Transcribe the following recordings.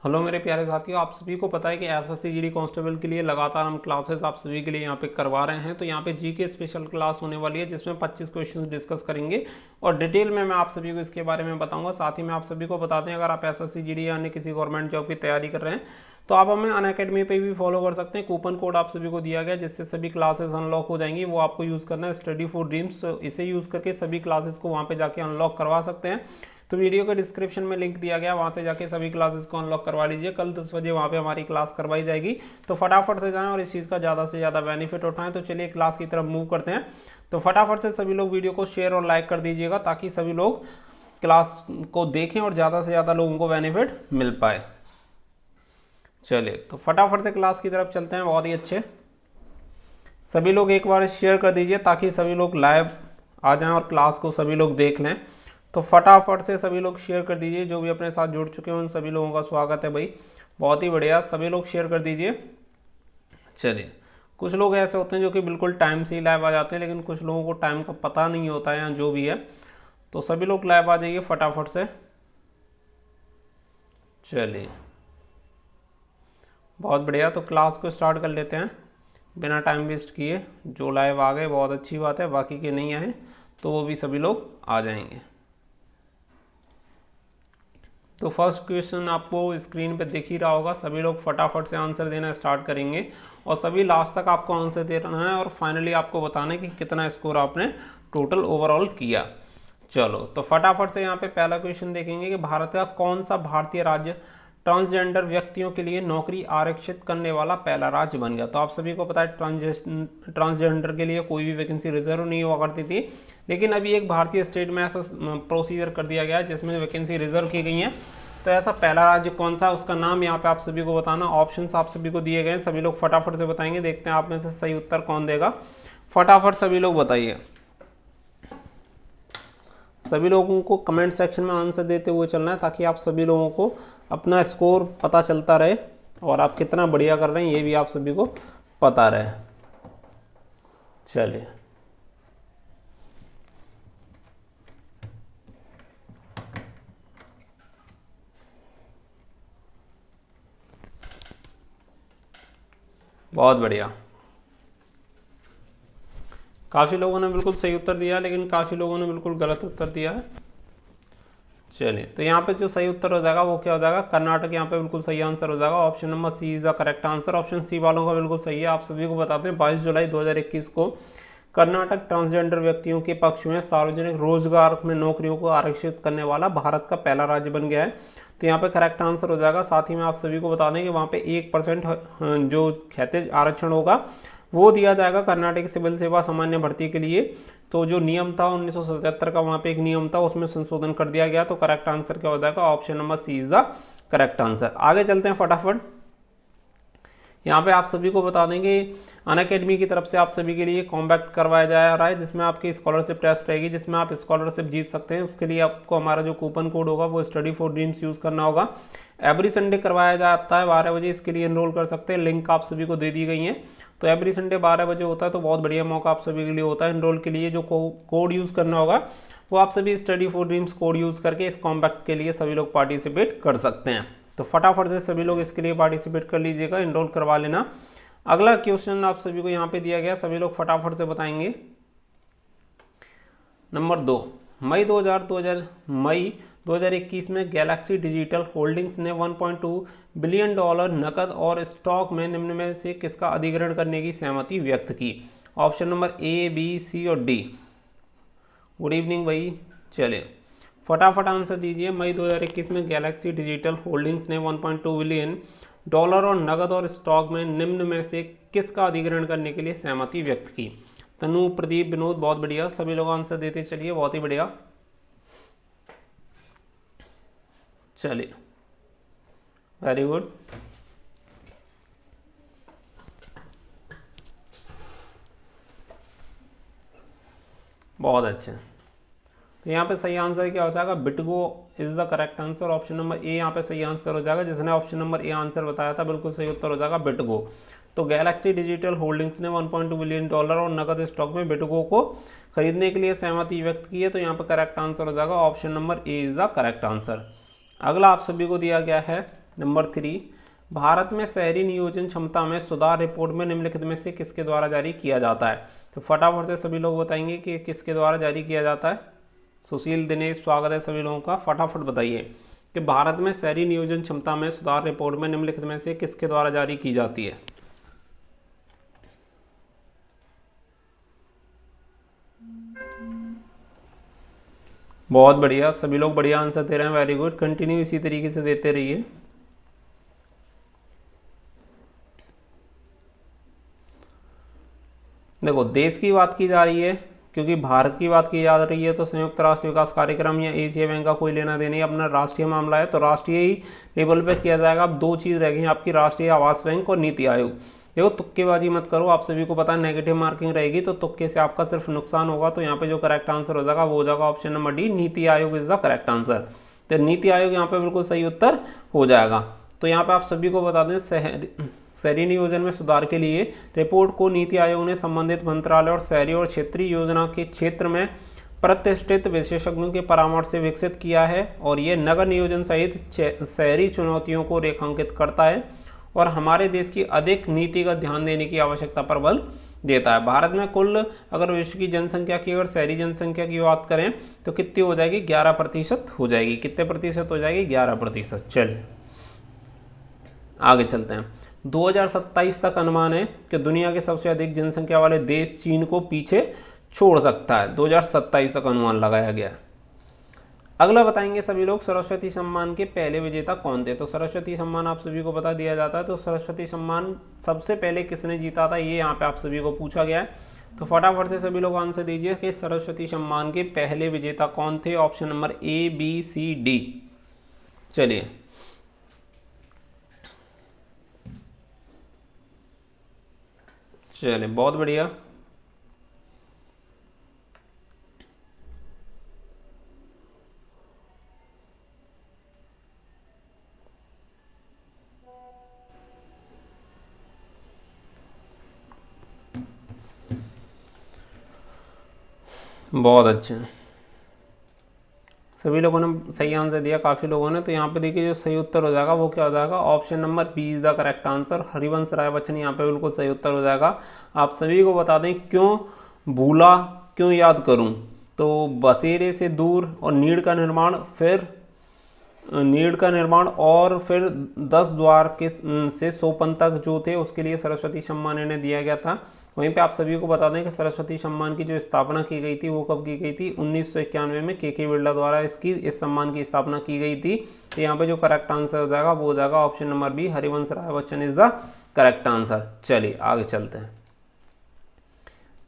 Hello मेरे प्यारे साथियों, आप सभी को पता है कि एसएससी जीडी कांस्टेबल के लिए लगातार हम क्लासेस आप सभी के लिए यहाँ पे करवा रहे हैं। तो यहाँ पे जीके स्पेशल क्लास होने वाली है जिसमें 25 क्वेश्चंस डिस्कस करेंगे और डिटेल में मैं आप सभी को इसके बारे में बताऊंगा। साथ ही में आप सभी को बता दें, अगर आप एसएससी जीडी या अन्य किसी गवर्नमेंट जॉब की तैयारी कर रहे हैं तो आप हमें अनअकैडमी पे भी फॉलो कर सकते हैं। कूपन कोड आप सभी को दिया गया जिससे सभी क्लासेस अनलॉक हो जाएंगी, वो आपको यूज़ करना है, स्टडी फॉर ड्रीम्स। तो इसे यूज़ करके सभी क्लासेस को वहाँ पे जाके अनलॉक करवा सकते हैं। तो वीडियो के डिस्क्रिप्शन में लिंक दिया गया, वहाँ से जाके सभी क्लासेस को अनलॉक करवा लीजिए। कल 10 बजे वहाँ पे हमारी क्लास करवाई जाएगी, तो फटाफट से जाएं और इस चीज़ का ज़्यादा से ज़्यादा बेनिफिट उठाएं। तो चलिए क्लास की तरफ मूव करते हैं। तो फटाफट से सभी लोग वीडियो को शेयर और लाइक कर दीजिएगा ताकि सभी लोग क्लास को देखें और ज़्यादा से ज़्यादा लोगों को बेनिफिट मिल पाए। चलिए तो फटाफट से क्लास की तरफ चलते हैं। बहुत ही अच्छे, सभी लोग एक बार शेयर कर दीजिए ताकि सभी लोग लाइव आ जाएं और क्लास को सभी लोग देख लें। तो फटाफट से सभी लोग शेयर कर दीजिए। जो भी अपने साथ जुड़ चुके हैं उन सभी लोगों का स्वागत है भाई, बहुत ही बढ़िया, सभी लोग शेयर कर दीजिए। चलिए, कुछ लोग ऐसे होते हैं जो कि बिल्कुल टाइम से ही लाइव आ जाते हैं, लेकिन कुछ लोगों को टाइम का पता नहीं होता है या जो भी है। तो सभी लोग लाइव आ जाइए फटाफट से। चलिए बहुत बढ़िया, तो क्लास को स्टार्ट कर लेते हैं बिना टाइम वेस्ट किए। जो लाइव आ गए बहुत अच्छी बात है, बाकी के नहीं आए तो वो भी सभी लोग आ जाएंगे। तो फर्स्ट क्वेश्चन आपको स्क्रीन पे दिख ही रहा होगा, सभी लोग फटाफट से आंसर देना स्टार्ट करेंगे और सभी लास्ट तक आपको आंसर देना है और फाइनली आपको बताना है कि कितना स्कोर आपने टोटल ओवरऑल किया। चलो तो फटाफट से यहाँ पे पहला क्वेश्चन देखेंगे कि भारत का कौन सा भारतीय राज्य ट्रांसजेंडर व्यक्तियों के लिए नौकरी आरक्षित करने वाला पहला राज्य बन गया। तो आप सभी को पता है ट्रांसजेंडर के लिए कोई भी वैकेंसी रिजर्व नहीं हुआ करती थी, लेकिन अभी एक भारतीय स्टेट में ऐसा प्रोसीजर कर दिया गया है जिसमें वैकेंसी रिजर्व की गई है। तो ऐसा पहला राज्य कौन सा है उसका नाम यहाँ पे आप सभी को बताना। ऑप्शंस आप सभी को दिए गए हैं, सभी लोग फटाफट से बताएंगे। देखते हैं आप में से सही उत्तर कौन देगा। फटाफट सभी लोग बताइए। सभी लोगों को कमेंट सेक्शन में आंसर देते हुए चलना है ताकि आप सभी लोगों को अपना स्कोर पता चलता रहे और आप कितना बढ़िया कर रहे हैं ये भी आप सभी को पता रहे। चलिए बहुत बढ़िया, काफ़ी लोगों ने बिल्कुल सही उत्तर दिया लेकिन काफ़ी लोगों ने बिल्कुल गलत उत्तर दिया है। चलिए तो यहाँ पे जो सही उत्तर हो जाएगा वो क्या हो जाएगा, कर्नाटक यहाँ पे बिल्कुल सही आंसर हो जाएगा। Option number C is the correct answer. Option C वालों का बिल्कुल सही है। आप सभी को बताते हैं 22 जुलाई 2021 को कर्नाटक ट्रांसजेंडर व्यक्तियों के पक्ष में सार्वजनिक रोजगार में नौकरियों को आरक्षित करने वाला भारत का पहला राज्य बन गया है। तो यहाँ पे करेक्ट आंसर हो जाएगा। साथ ही में आप सभी को बता दें कि वहाँ पे 1% जो क्षैतिज आरक्षण होगा वो दिया जाएगा कर्नाटक सिविल सेवा सामान्य भर्ती के लिए। तो जो नियम था 1977 का, वहाँ पे एक नियम था, उसमें संशोधन कर दिया गया। तो करेक्ट आंसर क्या हो जाएगा, option number C is the correct answer. आगे चलते हैं फटाफट। यहाँ पे आप सभी को बता देंगे अनअकैडमी की तरफ से आप सभी के लिए कॉम्बैक्ट करवाया जा रहा है जिसमें आपकी स्कॉलरशिप टेस्ट रहेगी, जिसमें आप स्कॉलरशिप जीत सकते हैं। उसके लिए आपको हमारा जो कूपन कोड होगा वो स्टडी फॉर ड्रीम्स यूज़ करना होगा। एवरी संडे करवाया जाता है 12 बजे, इसके लिए एनरोल कर सकते हैं। लिंक आप सभी को दे दी गई है। तो एवरी संडे 12 बजे होता है, तो बहुत बढ़िया मौका आप सभी के लिए होता है। एनरोल के लिए जो कोड यूज़ करना होगा वो आप सभी study for dreams code use करके इस कॉम्बैक्ट के लिए सभी लोग पार्टिसिपेट कर सकते हैं। तो फटाफट से सभी लोग इसके लिए पार्टिसिपेट कर लीजिएगा, एनरोल करवा लेना। अगला क्वेश्चन आप सभी को यहाँ पे दिया गया, सभी लोग फटाफट से बताएंगे। नंबर 2, मई 2021 में गैलेक्सी डिजिटल होल्डिंग्स ने $1.2 बिलियन नकद और स्टॉक में निम्न में से किसका अधिग्रहण करने की सहमति व्यक्त की। ऑप्शन नंबर ए, बी, सी और डी। गुड इवनिंग भाई। चलिए फटाफट आंसर दीजिए। मई 2021 में गैलेक्सी डिजिटल होल्डिंग्स ने $1.2 बिलियन और नगद और स्टॉक में निम्न में से किसका अधिग्रहण करने के लिए सहमति व्यक्त की। तनु, प्रदीप, विनोद, बहुत बढ़िया, सभी लोग आंसर देते चलिए, बहुत ही बढ़िया। चलिए वेरी गुड, बहुत अच्छे। तो यहाँ पे सही आंसर क्या हो जाएगा, BitGo is the correct answer. Option number ए यहाँ पे सही आंसर हो जाएगा। जिसने ऑप्शन नंबर ए आंसर बताया था बिल्कुल सही उत्तर हो जाएगा बिटगो। तो गैलेक्सी डिजिटल होल्डिंग्स ने $1.2 बिलियन और नकद स्टॉक में बिटगो को खरीदने के लिए सहमति व्यक्त की है। तो यहाँ पे करेक्ट आंसर हो जाएगा option number A is the correct answer. अगला आप सभी को दिया गया है नंबर 3, भारत में शहरी नियोजन क्षमता में सुधार रिपोर्ट में निम्नलिखित में से किसके द्वारा जारी किया जाता है? तो फटाफट से सभी लोग बताएंगे कि किसके द्वारा जारी किया जाता है। सुशील, दिनेश, स्वागत है सभी लोगों का। फटाफट बताइए कि भारत में शहरी नियोजन क्षमता में सुधार रिपोर्ट में निम्नलिखित में से किसके द्वारा जारी की जाती है? बहुत बढ़िया, सभी लोग बढ़िया आंसर दे रहे हैं, वेरी गुड। कंटिन्यू इसी तरीके से देते रहिए। देखो, देश की बात की जा रही है, क्योंकि भारत की बात की जा रही है तो संयुक्त राष्ट्र विकास कार्यक्रम या एशिया बैंक का कोई लेना देना, अपना राष्ट्रीय मामला है तो राष्ट्रीय ही लेवल पे किया जाएगा। अब दो चीज़ रह गई आपकी, राष्ट्रीय आवास बैंक और नीति आयोग। देखो, तुक्केबाजी मत करो, आप सभी को पता है नेगेटिव मार्किंग रहेगी तो तुक्के से आपका सिर्फ नुकसान होगा। तो यहाँ पे जो करेक्ट आंसर हो जाएगा वो हो जाएगा option number D, NITI Aayog is the correct answer. तो नीति आयोग यहाँ पे बिल्कुल सही उत्तर हो जाएगा। तो यहाँ पे आप सभी को बता दें, शहरी नियोजन में सुधार के लिए रिपोर्ट को नीति आयोग ने संबंधित मंत्रालय और शहरी और क्षेत्रीय योजना के क्षेत्र में प्रतिष्ठित विशेषज्ञों के परामर्श से विकसित किया है और ये नगर नियोजन सहित शहरी चुनौतियों को रेखांकित करता है और हमारे देश की अधिक नीतिगत ध्यान देने की आवश्यकता पर बल देता है। भारत में कुल अगर विश्व की जनसंख्या की और शहरी जनसंख्या की बात करें तो कितनी हो जाएगी? 11% हो जाएगी। कितने प्रतिशत हो जाएगी? 11%। चलिए आगे चलते हैं। 2027 तक अनुमान है कि दुनिया के सबसे अधिक जनसंख्या वाले देश चीन को पीछे छोड़ सकता है। 2027 तक अनुमान लगाया गया है। अगला बताएंगे सभी लोग, सरस्वती सम्मान के पहले विजेता कौन थे? तो सरस्वती सम्मान आप सभी को बता दिया जाता है। तो सरस्वती सम्मान सबसे पहले किसने जीता था, ये यहाँ पे आप सभी को पूछा गया है। तो फटाफट से सभी लोग आंसर दीजिए कि सरस्वती सम्मान के पहले विजेता कौन थे। Option number A, B, C, D. चलिए चलिए, बहुत बढ़िया। बहुत अच्छे, सभी लोगों ने सही आंसर दिया, काफ़ी लोगों ने। तो यहाँ पे देखिए जो सही उत्तर हो जाएगा वो क्या हो जाएगा? Option number B is the correct answer. Harivansh Rai Bachchan यहाँ पे बिल्कुल सही उत्तर हो जाएगा। आप सभी को बता दें, क्यों भूला क्यों याद करूं, तो बसेरे से दूर और नीड़ का निर्माण, और फिर 10 द्वार के से सोपन तक जो थे उसके लिए सरस्वती सम्मान इन्हें दिया गया था। वहीं पे आप सभी को बता दें कि सरस्वती सम्मान की जो स्थापना की गई थी वो कब की गई थी? 1991 में के बिरला द्वारा इस सम्मान की स्थापना की गई थी। तो यहाँ पे जो करेक्ट आंसर हो जाएगा वो हो जाएगा option number B, Harivansh Rai Bachchan is the correct answer. चलिए आगे चलते हैं।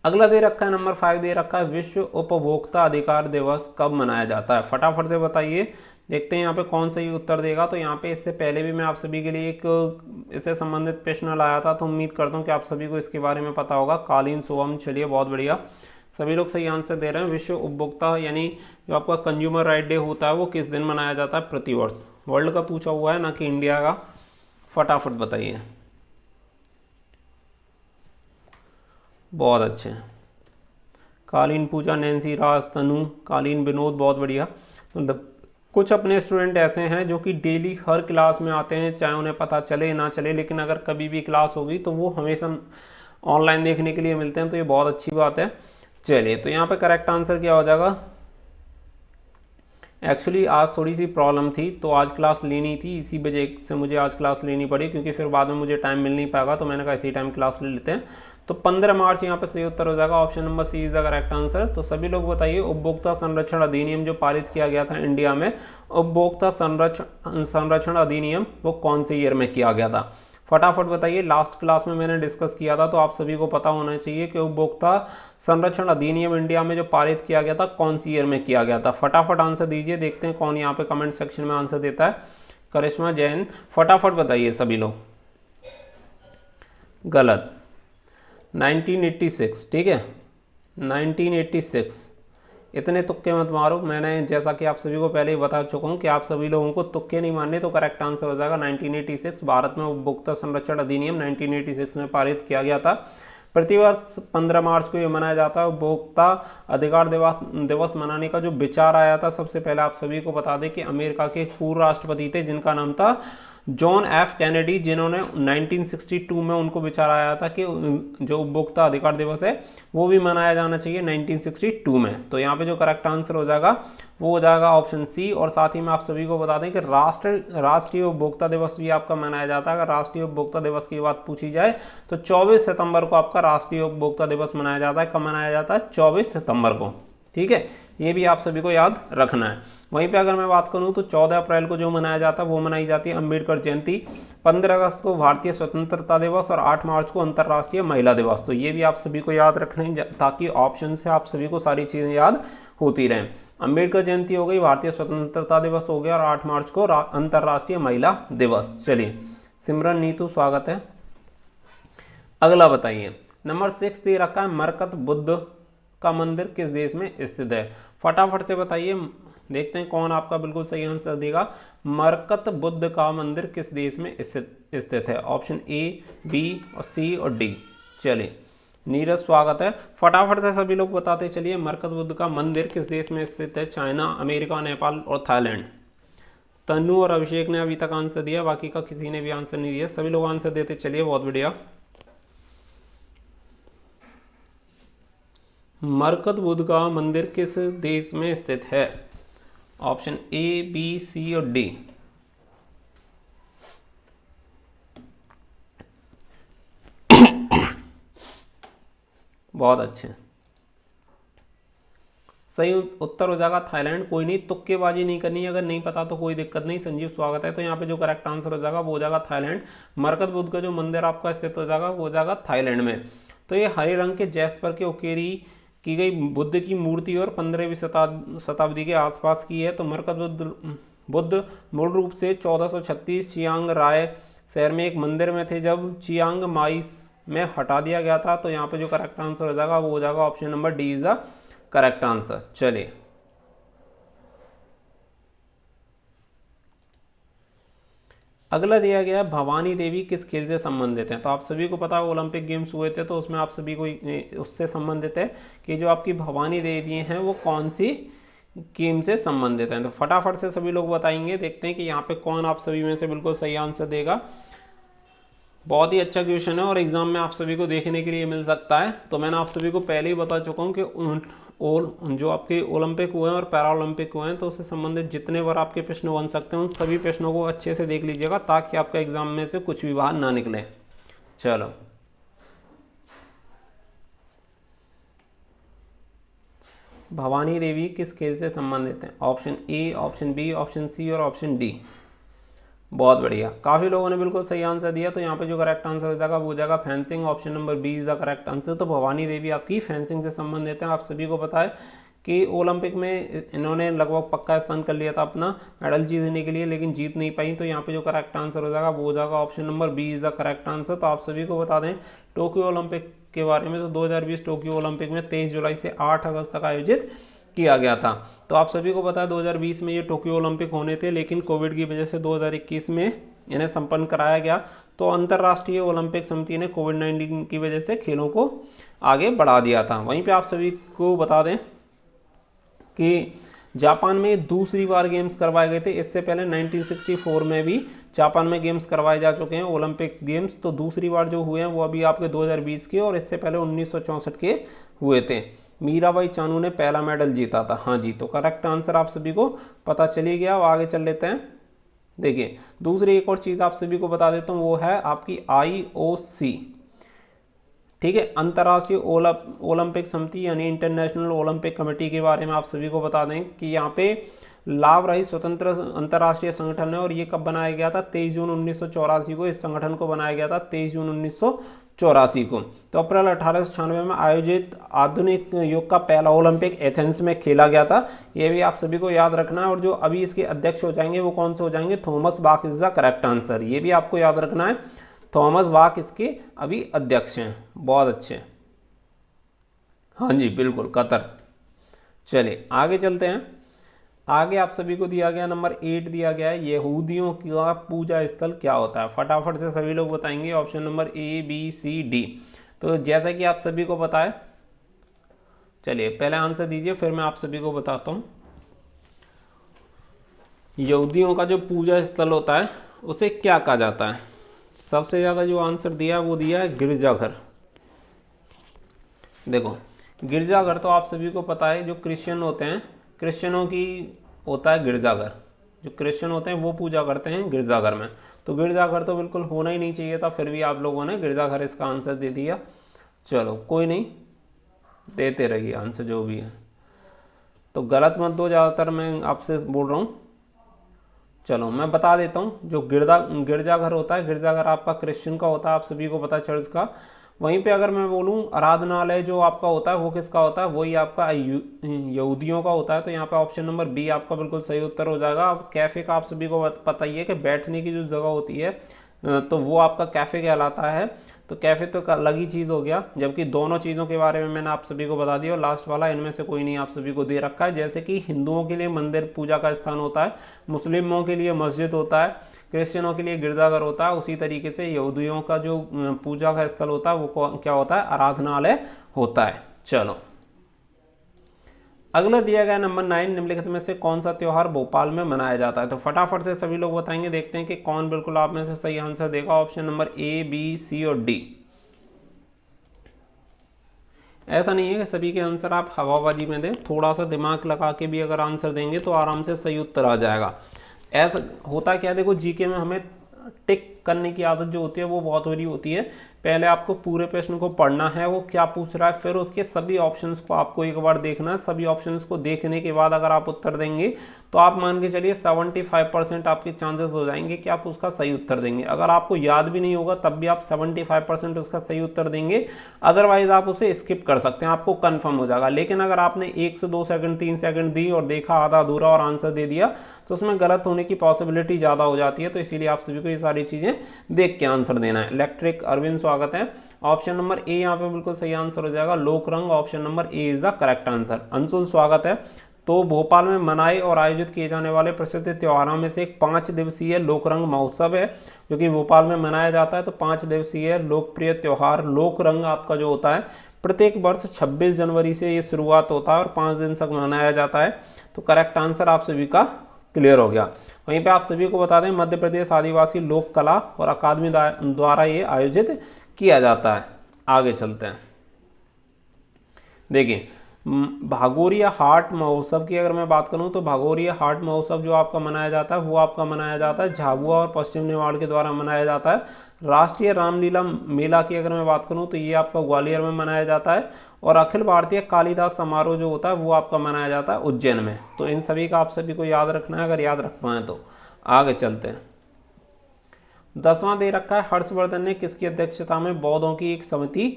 अगला दे रखा है नंबर 5 दे रखा है, विश्व उपभोक्ता अधिकार दिवस कब मनाया जाता है? फटाफट से बताइए, देखते हैं यहाँ पे कौन सही उत्तर देगा। तो यहाँ पे इससे पहले भी मैं आप सभी के लिए एक इससे संबंधित प्रश्न लाया था, तो उम्मीद करता हूँ कि आप सभी को इसके बारे में पता होगा। कालीन सुवम। चलिए बहुत बढ़िया, सभी लोग सही आंसर दे रहे हैं। विश्व उपभोक्ता यानी जो आपका कंज्यूमर राइट डे होता है वो किस दिन मनाया जाता है? प्रतिवर्ष। वर्ल्ड का पूछा हुआ है, ना कि इंडिया का। फटाफट बताइए। बहुत अच्छे, कालीन पूजा, नैन्सी राज, तनु, कालीन विनोद, बहुत बढ़िया। मतलब कुछ अपने स्टूडेंट ऐसे हैं जो कि डेली हर क्लास में आते हैं, चाहे उन्हें पता चले ना चले, लेकिन अगर कभी भी क्लास होगी तो वो हमेशा ऑनलाइन देखने के लिए मिलते हैं, तो ये बहुत अच्छी बात है। चलिए, तो यहाँ पे करेक्ट आंसर क्या हो जाएगा? एक्चुअली आज थोड़ी सी प्रॉब्लम थी तो आज क्लास लेनी थी, इसी वजह से मुझे आज क्लास लेनी पड़ी, क्योंकि फिर बाद में मुझे टाइम मिल नहीं पाएगा, तो मैंने कहा इसी टाइम क्लास ले लेते हैं। तो 15 मार्च यहाँ पे सही उत्तर हो जाएगा। Option number C is the correct answer. तो सभी लोग बताइए, उपभोक्ता संरक्षण अधिनियम जो पारित किया गया था इंडिया में, उपभोक्ता संरक्षण अधिनियम वो कौन से ईयर में किया गया था? फटाफट बताइए। लास्ट क्लास में मैंने डिस्कस किया था, तो आप सभी को पता होना चाहिए कि उपभोक्ता संरक्षण अधिनियम इंडिया में जो पारित किया गया था कौन सी ईयर में किया गया था। फटाफट आंसर दीजिए, देखते हैं कौन यहाँ पे कमेंट सेक्शन में आंसर देता है। करिश्मा जैन, फटाफट बताइए सभी लोग। गलत, 1986। ठीक है, 1986। इतने तुक्के मत मारो, मैंने जैसा कि आप सभी को पहले ही बता चुका हूँ कि आप सभी लोगों को तुक्के नहीं मारने, तो करेक्ट आंसर हो जाएगा 1986। भारत में उपभोक्ता संरक्षण अधिनियम 1986 में पारित किया गया था। प्रतिवर्ष 15 मार्च को ये मनाया जाता है। उपभोक्ता अधिकार दिवस मनाने का जो विचार आया था, सबसे पहले आप सभी को बता दें कि अमेरिका के पूर्व राष्ट्रपति थे जिनका नाम था जॉन एफ कैनेडी, जिन्होंने 1962 में उनको विचार आया था कि जो उपभोक्ता अधिकार दिवस है वो भी मनाया जाना चाहिए 1962 में। तो यहाँ पे जो करेक्ट आंसर हो जाएगा वो हो जाएगा ऑप्शन सी। और साथ ही में आप सभी को बता दें कि राष्ट्रीय उपभोक्ता दिवस भी आपका मनाया जाता है। अगर राष्ट्रीय उपभोक्ता दिवस की बात पूछी जाए तो 24 सितंबर को आपका राष्ट्रीय उपभोक्ता दिवस मनाया जाता है। कब मनाया जाता है? 24 सितंबर को। ठीक है, ये भी आप सभी को याद रखना है। वहीं पे अगर मैं बात करूं तो 14 अप्रैल को जो मनाया जाता है वो मनाई जाती है अम्बेडकर जयंती, 15 अगस्त को भारतीय स्वतंत्रता दिवस और 8 मार्च को अंतर्राष्ट्रीय महिला दिवस। तो ये भी आप सभी को याद रखना ताकि ऑप्शन से आप सभी को सारी चीज़ें याद होती रहें। अम्बेडकर जयंती हो गई, भारतीय स्वतंत्रता दिवस हो गया और 8 मार्च को अंतर्राष्ट्रीय महिला दिवस। चलिए सिमरन नीतू स्वागत है। अगला बताइए, नंबर 6 दे रखा है मरकत बुद्ध का मंदिर किस देश में स्थित है? फटाफट से बताइए, देखते हैं कौन आपका बिल्कुल सही आंसर देगा। मरकत बुद्ध का मंदिर किस देश में स्थित है? ऑप्शन ए, बी और सी और डी। चलिए नीरज स्वागत है। फटाफट से सभी लोग बताते चलिए, मरकत बुद्ध का मंदिर किस देश में स्थित है? चाइना, अमेरिका, नेपाल और थाईलैंड। तनु और अभिषेक ने अभी तक आंसर दिया, बाकी का किसी ने भी आंसर नहीं दिया। सभी लोग आंसर देते चलिए, बहुत बढ़िया। मरकत बुद्ध का मंदिर किस देश में स्थित है? ऑप्शन ए, बी, सी और डी। बहुत अच्छे, सही उत्तर हो जाएगा थाईलैंड। कोई नहीं, तुक्केबाजी नहीं करनी, अगर नहीं पता तो कोई दिक्कत नहीं। संजीव स्वागत है। तो यहाँ पे जो करेक्ट आंसर हो जाएगा वो हो जाएगा थाईलैंड। मरकत बुद्ध का जो मंदिर आपका स्थित हो जाएगा वो हो जाएगा थाईलैंड में। तो ये हरे रंग के जैस्पर के उकेरी की गई बुद्ध की मूर्ति और 15वीं शताब्दी के आसपास की है। तो मरकत बुद्ध मूल रूप से 1436 चियांग राय शहर में एक मंदिर में थे, जब चियांग माई में हटा दिया गया था। तो यहाँ पे जो करेक्ट आंसर हो जाएगा वो हो जाएगा option number D is the correct answer. चलिए अगला दिया गया, भवानी देवी किस खेल से संबंधित है? तो आप सभी को पता है ओलंपिक गेम्स हुए थे, तो उसमें आप सभी को उससे संबंधित है कि जो आपकी भवानी देवी हैं वो कौन सी गेम से संबंधित हैं। तो फटाफट से सभी लोग बताएंगे, देखते हैं कि यहाँ पे कौन आप सभी में से बिल्कुल सही आंसर देगा। बहुत ही अच्छा क्वेश्चन है और एग्जाम में आप सभी को देखने के लिए मिल सकता है। तो मैंने आप सभी को पहले ही बता चुका हूँ कि जो आपके ओलंपिक हुए हैं और पैरा ओलंपिक हुए हैं तो उससे संबंधित जितने बार आपके प्रश्न बन सकते हैं उन सभी प्रश्नों को अच्छे से देख लीजिएगा ताकि आपका एग्जाम में से कुछ भी बाहर ना निकले। चलो भवानी देवी किस खेल से संबंधित है? Option A, option B, option C और ऑप्शन डी। बहुत बढ़िया, काफ़ी लोगों ने बिल्कुल सही आंसर दिया। तो यहाँ पे जो करेक्ट आंसर हो जाएगा वो हो जाएगा fencing. Option number B is the correct answer. तो भवानी देवी आपकी फेंसिंग से संबंधित है। आप सभी को पता है कि ओलंपिक में इन्होंने लगभग पक्का स्थान कर लिया था अपना मेडल जीतने के लिए, लेकिन जीत नहीं पाई। तो यहाँ पे जो करेक्ट आंसर हो जाएगा वो हो जाएगा option number B is the correct answer. तो आप सभी को बता दें टोक्यो ओलंपिक के बारे में, तो 2020 टोक्यो ओलंपिक में 23 जुलाई से 8 अगस्त तक आयोजित किया गया था। तो आप सभी को पता है 2020 में ये टोक्यो ओलंपिक होने थे, लेकिन कोविड की वजह से 2021 में इन्हें संपन्न कराया गया। तो अंतर्राष्ट्रीय ओलंपिक समिति ने कोविड-19 की वजह से खेलों को आगे बढ़ा दिया था। वहीं पे आप सभी को बता दें कि जापान में दूसरी बार गेम्स करवाए गए थे। इससे पहले 1964 में भी जापान में गेम्स करवाए जा चुके हैं ओलंपिक गेम्स। तो दूसरी बार जो हुए हैं वो अभी आपके 2020 के और इससे पहले 1964 के हुए थे। मीराबाई चानू ने पहला मेडल जीता था। हाँ जी, तो करेक्ट आंसर आप सभी को पता चली गया। अब आगे चल लेते हैं। देखिए दूसरी एक और चीज़ आप सभी को बता देता हूँ, वो है आपकी IOC, ठीक है, अंतर्राष्ट्रीय ओलंपिक समिति यानी इंटरनेशनल ओलंपिक कमेटी के बारे में आप सभी को बता दें कि यहाँ पे लाभ रहित स्वतंत्र अंतर्राष्ट्रीय संगठन है। और ये कब बनाया गया था? 23 जून 1984 को इस संगठन को बनाया गया था, 23 जून 1984 को। तो अप्रैल 1896 में आयोजित आधुनिक युग का पहला ओलंपिक एथेंस में खेला गया था। ये भी आप सभी को याद रखना है। और जो अभी इसके अध्यक्ष हो जाएंगे वो कौन से हो जाएंगे? Thomas Bach is the correct answer. ये भी आपको याद रखना है, थॉमस बाक इसके अभी अध्यक्ष हैं। बहुत अच्छे, हाँ जी बिल्कुल, कतर। चलिए आगे चलते हैं। आगे आप सभी को दिया गया नंबर 8 दिया गया है, यहूदियों का पूजा स्थल क्या होता है? फटाफट से सभी लोग बताएंगे। Option number A, B, C, D. तो जैसा कि आप सभी को पता है, चलिए पहले आंसर दीजिए फिर मैं आप सभी को बताता हूँ। यहूदियों का जो पूजा स्थल होता है उसे क्या कहा जाता है? सबसे ज़्यादा जो आंसर दिया वो दिया है गिरजाघर। देखो, गिरजाघर तो आप सभी को पता है, जो क्रिश्चियन होते हैं, क्रिश्चियनों की होता है गिरजाघर। जो क्रिश्चियन होते हैं वो पूजा करते हैं गिरजाघर में, तो गिरजाघर तो बिल्कुल होना ही नहीं चाहिए था, फिर भी आप लोगों ने गिरजाघर इसका आंसर दे दिया। चलो कोई नहीं, देते रहिए आंसर जो भी है, तो गलत मत दो, ज़्यादातर मैं आपसे बोल रहा हूँ। चलो मैं बता देता हूँ, जो गिरजाघर होता है, गिरजाघर आपका क्रिश्चियन का होता है, आप सभी को पता है, चर्च का। वहीं पे अगर मैं बोलूँ आराधनालय जो आपका होता है वो किसका होता है? वही आपका यहूदियों का होता है। तो यहाँ पे ऑप्शन नंबर बी आपका बिल्कुल सही उत्तर हो जाएगा। अब कैफ़े का आप सभी को पता ही है कि बैठने की जो जगह होती है, तो वो आपका कैफ़े कहलाता है। तो कैफ़े तो अलग ही चीज़ हो गया, जबकि दोनों चीज़ों के बारे में मैंने आप सभी को बता दिया। और लास्ट वाला इनमें से कोई नहीं आप सभी को दे रखा है। जैसे कि हिंदुओं के लिए मंदिर पूजा का स्थान होता है, मुस्लिमों के लिए मस्जिद होता है, क्रिश्चियनों के लिए गिरजाघर होता है, उसी तरीके से यहूदियों का जो पूजा का स्थल होता है वो क्या होता है? आराधनालय होता है। चलो अगला दिया गया नंबर 9, निम्नलिखित में से कौन सा त्यौहार भोपाल में मनाया जाता है? तो फटाफट से सभी लोग बताएंगे, देखते हैं कि कौन बिल्कुल आप में से सही आंसर देगा। ऑप्शन नंबर ए, बी, सी और डी। ऐसा नहीं है कि सभी के आंसर आप हवाबाजी में दें, थोड़ा सा दिमाग लगा के भी अगर आंसर देंगे तो आराम से सही उत्तर आ जाएगा। ऐसा होता क्या, देखो जीके में हमें टिक करने की आदत जो होती है वो बहुत बुरी होती है। पहले आपको पूरे प्रश्न को पढ़ना है, वो क्या पूछ रहा है, फिर उसके सभी ऑप्शंस को आपको एक बार देखना है। सभी ऑप्शंस को देखने के बाद अगर आप उत्तर देंगे तो आप मान के चलिए 75% आपके चांसेस हो जाएंगे कि आप उसका सही उत्तर देंगे। अगर आपको याद भी नहीं होगा तब भी आप 75% उसका सही उत्तर देंगे, अदरवाइज आप उसे स्किप कर सकते हैं, आपको कंफर्म हो जाएगा। लेकिन अगर आपने 1 से 2 सेकंड 3 सेकंड दी और देखा आधा अधूरा और आंसर दे दिया तो उसमें गलत होने की पॉसिबिलिटी ज़्यादा हो जाती है। तो इसीलिए आप सभी को ये सारी चीज़ें देख के आंसर देना है। इलेक्ट्रिक अरविंद स्वागत है। ऑप्शन नंबर ए यहाँ पे बिल्कुल सही आंसर हो जाएगा, लोक रंग। Option number A is the correct answer. Anshul स्वागत है। तो भोपाल में मनाए और आयोजित किए जाने वाले प्रसिद्ध त्योहारों में से एक 5 दिवसीय लोक रंग महोत्सव है, जो कि भोपाल में मनाया जाता है। तो 5 दिवसीय लोकप्रिय त्योहार लोक रंग आपका जो होता है प्रत्येक वर्ष 26 जनवरी से ये शुरुआत होता है और 5 दिन तक मनाया जाता है। तो करेक्ट आंसर आप सभी का क्लियर हो गया। वहीं पे आप सभी को बता दें, मध्य प्रदेश आदिवासी लोक कला और अकादमी द्वारा ये आयोजित किया जाता है। आगे चलते हैं। देखिए, भागोरिया हाट महोत्सव की अगर मैं बात करूं तो भागोरिया हाट महोत्सव जो आपका मनाया जाता है वो आपका मनाया जाता है झाबुआ और पश्चिम मेवाड़ के द्वारा मनाया जाता है। राष्ट्रीय रामलीला मेला की अगर मैं बात करूं तो ये आपका ग्वालियर में मनाया जाता है। और अखिल भारतीय कालिदास समारोह जो होता है वो आपका मनाया जाता है उज्जैन में। तो इन सभी का आप सभी को याद रखना है, अगर याद रख पाए तो। आगे चलते हैं। 10वां दे रखा है, हर्षवर्धन ने किसकी अध्यक्षता में बौद्धों की एक समिति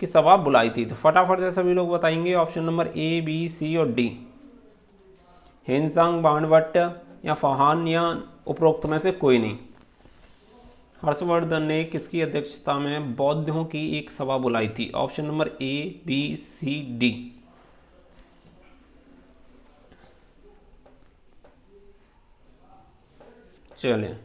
की सभा बुलाई थी? तो फटाफट से सभी लोग बताएंगे। ऑप्शन नंबर ए, बी, सी और डी। हेनसांग, बाणभट्ट या फहान या उपरोक्त में से कोई नहीं। हर्षवर्धन ने किसकी अध्यक्षता में बौद्धों की एक सभा बुलाई थी? Option number A, B, C, D. चलिए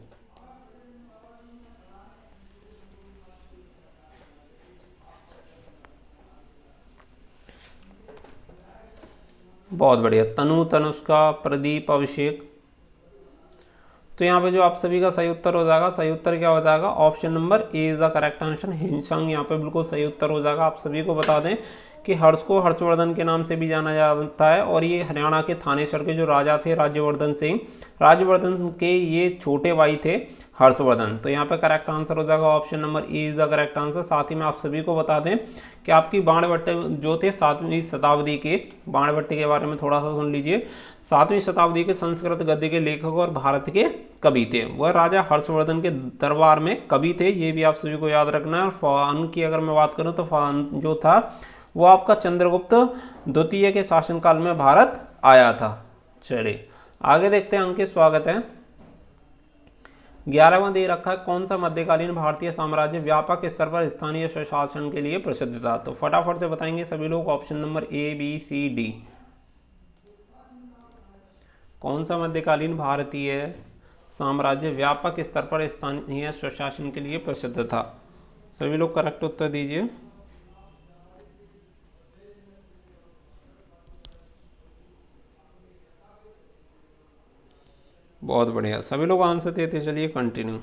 बहुत बढ़िया। तनु, तनुष्का, प्रदीप, अभिषेक। तो यहाँ पे जो आप सभी का सही उत्तर हो जाएगा, सही उत्तर क्या हो जाएगा? Option number A is the correct answer. हिंसंग यहाँ पे बिल्कुल सही उत्तर हो जाएगा। आप सभी को बता दें कि हर्ष को हर्षवर्धन के नाम से भी जाना जाता है और ये हरियाणा के थानेसर के जो राजा थे राज्यवर्धन सिंह, राज्यवर्धन के ये छोटे भाई थे हर्षवर्धन। तो यहाँ पे करेक्ट आंसर हो जाएगा option number A is the correct answer. साथ ही में आप सभी को बता दें कि आपकी बाणभट्ट जो थे 7वीं शताब्दी के, बाणभट्ट के बारे में थोड़ा सा सुन लीजिए। 7वीं शताब्दी के संस्कृत गद्य के लेखक और भारत के कवि थे। वह राजा हर्षवर्धन के दरबार में कवि थे, ये भी आप सभी को याद रखना है। और फान की अगर मैं बात करूं तो फान जो था वो आपका चंद्रगुप्त द्वितीय के शासनकाल में भारत आया था। चलिए आगे देखते हैं। अंकित स्वागत है। 11वां दे रखा है, कौन सा मध्यकालीन भारतीय साम्राज्य व्यापक स्तर पर स्थानीय स्वशासन के लिए प्रसिद्ध था? तो फटाफट से बताएंगे सभी लोग। Option number A, B, C, D. कौन सा मध्यकालीन भारतीय साम्राज्य व्यापक स्तर पर स्थानीय स्वशासन के लिए प्रसिद्ध था? सभी लोग करेक्ट उत्तर दीजिए। बहुत बढ़िया, सभी लोग आंसर देते, चलिए कंटिन्यू।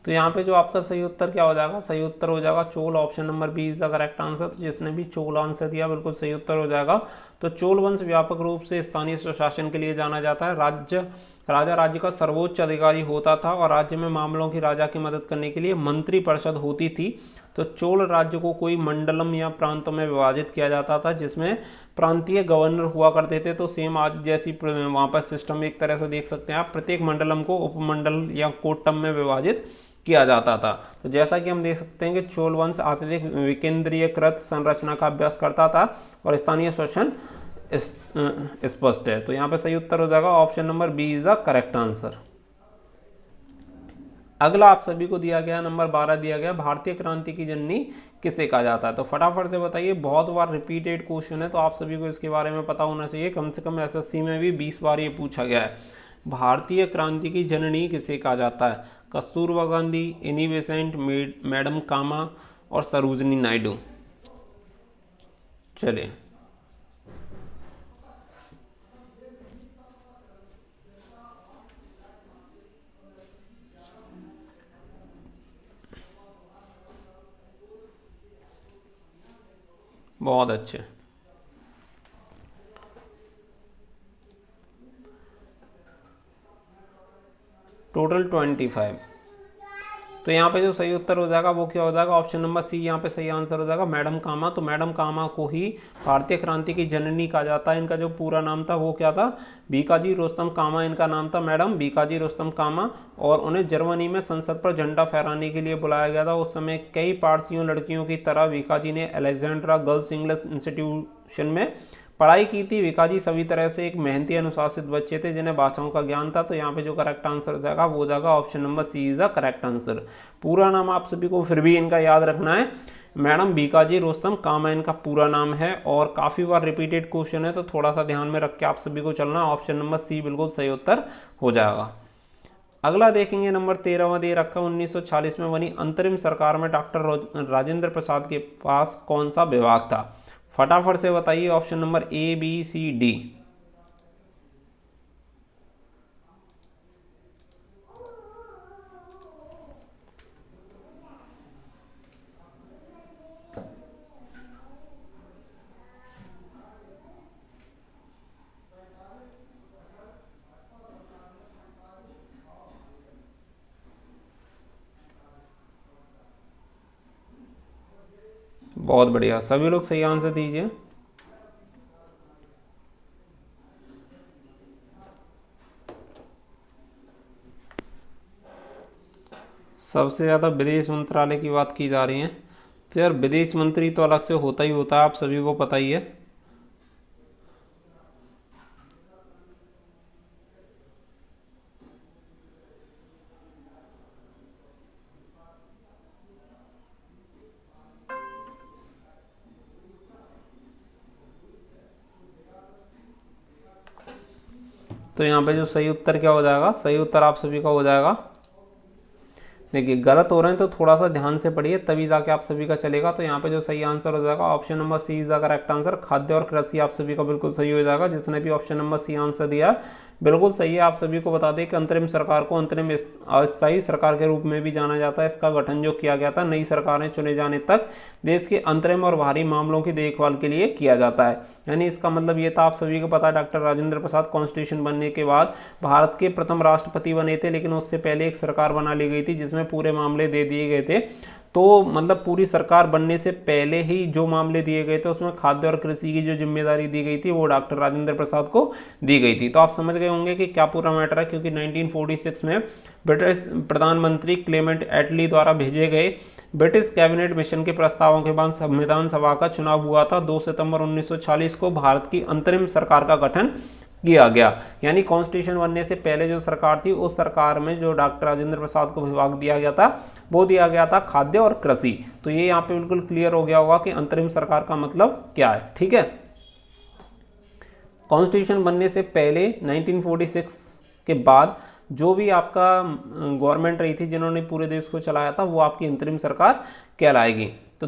तो यहाँ पे जो आपका सही उत्तर क्या हो जाएगा, सही उत्तर हो जाएगा Chola, option number B is the correct answer. तो जिसने भी चोल आंसर दिया बिल्कुल सही उत्तर हो जाएगा। तो चोल वंश व्यापक रूप से स्थानीय स्वशासन के लिए जाना जाता है। राजा राज्य का सर्वोच्च अधिकारी होता था और राज्य में मामलों की राजा की मदद करने के लिए मंत्री परिषद होती थी। तो चोल राज्य को कोई मंडलम या प्रांतों में विभाजित किया जाता था, जिसमें प्रांतीय गवर्नर हुआ करते थे। तो सेम आज जैसी वहाँ पर सिस्टम एक तरह से देख सकते हैं आप, प्रत्येक मंडलम को उपमंडल या कोट्टम में विभाजित किया जाता था। तो जैसा कि हम देख सकते हैं कि चोल वंश अत्यधिक विकेंद्रीयकृत संरचना का अभ्यास करता था और स्थानीय शासन स्पष्ट है। तो यहाँ पे सही उत्तर हो जाएगा option number B is the correct answer. अगला आप सभी को दिया गया नंबर 12 दिया गया, भारतीय क्रांति की जननी किसे कहा जाता है। तो फटाफट से बताइए, बहुत बार रिपीटेड क्वेश्चन है तो आप सभी को इसके बारे में पता होना चाहिए। कम से कम एसएससी में भी 20 बार ये पूछा गया है। भारतीय क्रांति की जननी किसे कहा जाता है। Kasturba Gandhi, Annie Besant, madam Cama और सरोजिनी नायडू। चलिए बहुत अच्छे। टोटल 25। तो यहाँ पे जो सही उत्तर हो जाएगा वो क्या हो जाएगा, ऑप्शन नंबर सी यहाँ पे सही आंसर हो जाएगा, मैडम कामा। तो मैडम कामा को ही भारतीय क्रांति की जननी कहा जाता है। इनका जो पूरा नाम था वो क्या था, बीकाजी रोस्तम कामा इनका नाम था, मैडम बीकाजी रोस्तम कामा। और उन्हें जर्मनी में संसद पर झंडा फहराने के लिए बुलाया गया था। उस समय कई पारसियों लड़कियों की तरह बीकाजी ने अलेक्जेंड्रा गर्ल्स इंग्लिश इंस्टीट्यूशन में पढ़ाई की थी। विकाजी सभी तरह से एक मेहनती अनुशासित बच्चे थे जिन्हें भाषाओं का ज्ञान था। तो यहाँ पे जो करेक्ट आंसर हो जाएगा वो हो जाएगा option number C is the correct answer. पूरा नाम आप सभी को फिर भी इनका याद रखना है, मैडम बीकाजी रोस्तम कामा इनका पूरा नाम है और काफ़ी बार रिपीटेड क्वेश्चन है, तो थोड़ा सा ध्यान में रख के आप सभी को चलना। ऑप्शन नंबर सी बिल्कुल सही उत्तर हो जाएगा। अगला देखेंगे नंबर 13वां दे रखा, 1940 में बनी अंतरिम सरकार में डॉक्टर राजेंद्र प्रसाद के पास कौन सा विभाग था। फटाफट से बताइए, option number A B C D. बहुत बढ़िया, सभी लोग सही आंसर दीजिए। सबसे ज़्यादा विदेश मंत्रालय की बात की जा रही है, तो यार विदेश मंत्री तो अलग से होता ही होता है, आप सभी को पता ही है। तो यहाँ पे जो सही उत्तर क्या हो जाएगा, सही उत्तर आप सभी का हो जाएगा, देखिए गलत हो रहे हैं तो थोड़ा सा ध्यान से पढ़िए तभी जाके आप सभी का चलेगा। तो यहाँ पे जो सही आंसर हो जाएगा option number C is the correct answer, खाद्य और कृषि आप सभी का बिल्कुल सही हो जाएगा। जिसने भी ऑप्शन नंबर सी आंसर दिया बिल्कुल सही है। आप सभी को बता दें कि अंतरिम सरकार को अंतरिम अस्थायी सरकार के रूप में भी जाना जाता है। इसका गठन जो किया गया था नई सरकारें चुने जाने तक देश के अंतरिम और बाहरी मामलों की देखभाल के लिए किया जाता है। यानी इसका मतलब ये था, आप सभी को पता है डॉक्टर राजेंद्र प्रसाद कॉन्स्टिट्यूशन बनने के बाद भारत के प्रथम राष्ट्रपति बने थे, लेकिन उससे पहले एक सरकार बना ली गई थी जिसमें पूरे मामले दे दिए गए थे। तो मतलब पूरी सरकार बनने से पहले ही जो मामले दिए गए थे उसमें खाद्य और कृषि की जो जिम्मेदारी दी गई थी वो डॉक्टर राजेंद्र प्रसाद को दी गई थी। तो आप समझ गए होंगे कि क्या पूरा मैटर है, क्योंकि 1946 में ब्रिटिश प्रधानमंत्री क्लेमेंट एटली द्वारा भेजे गए ब्रिटिश कैबिनेट मिशन के प्रस्तावों के बाद संविधान सभा का चुनाव हुआ था। 2 सितंबर 1940 को भारत की अंतरिम सरकार का गठन किया गया। यानी कॉन्स्टिट्यूशन बनने से पहले जो सरकार थी उस सरकार में जो डॉक्टर राजेंद्र प्रसाद को विभाग दिया गया था वो दिया गया था खाद्य और कृषि। तो ये यहाँ पे बिल्कुल क्लियर हो गया होगा कि अंतरिम सरकार का मतलब क्या है। ठीक है, कॉन्स्टिट्यूशन बनने से पहले 1946 के बाद जो भी आपका गवर्नमेंट रही थी जिन्होंने पूरे देश को चलाया था वो आपकी अंतरिम सरकार कहलाएगी। तो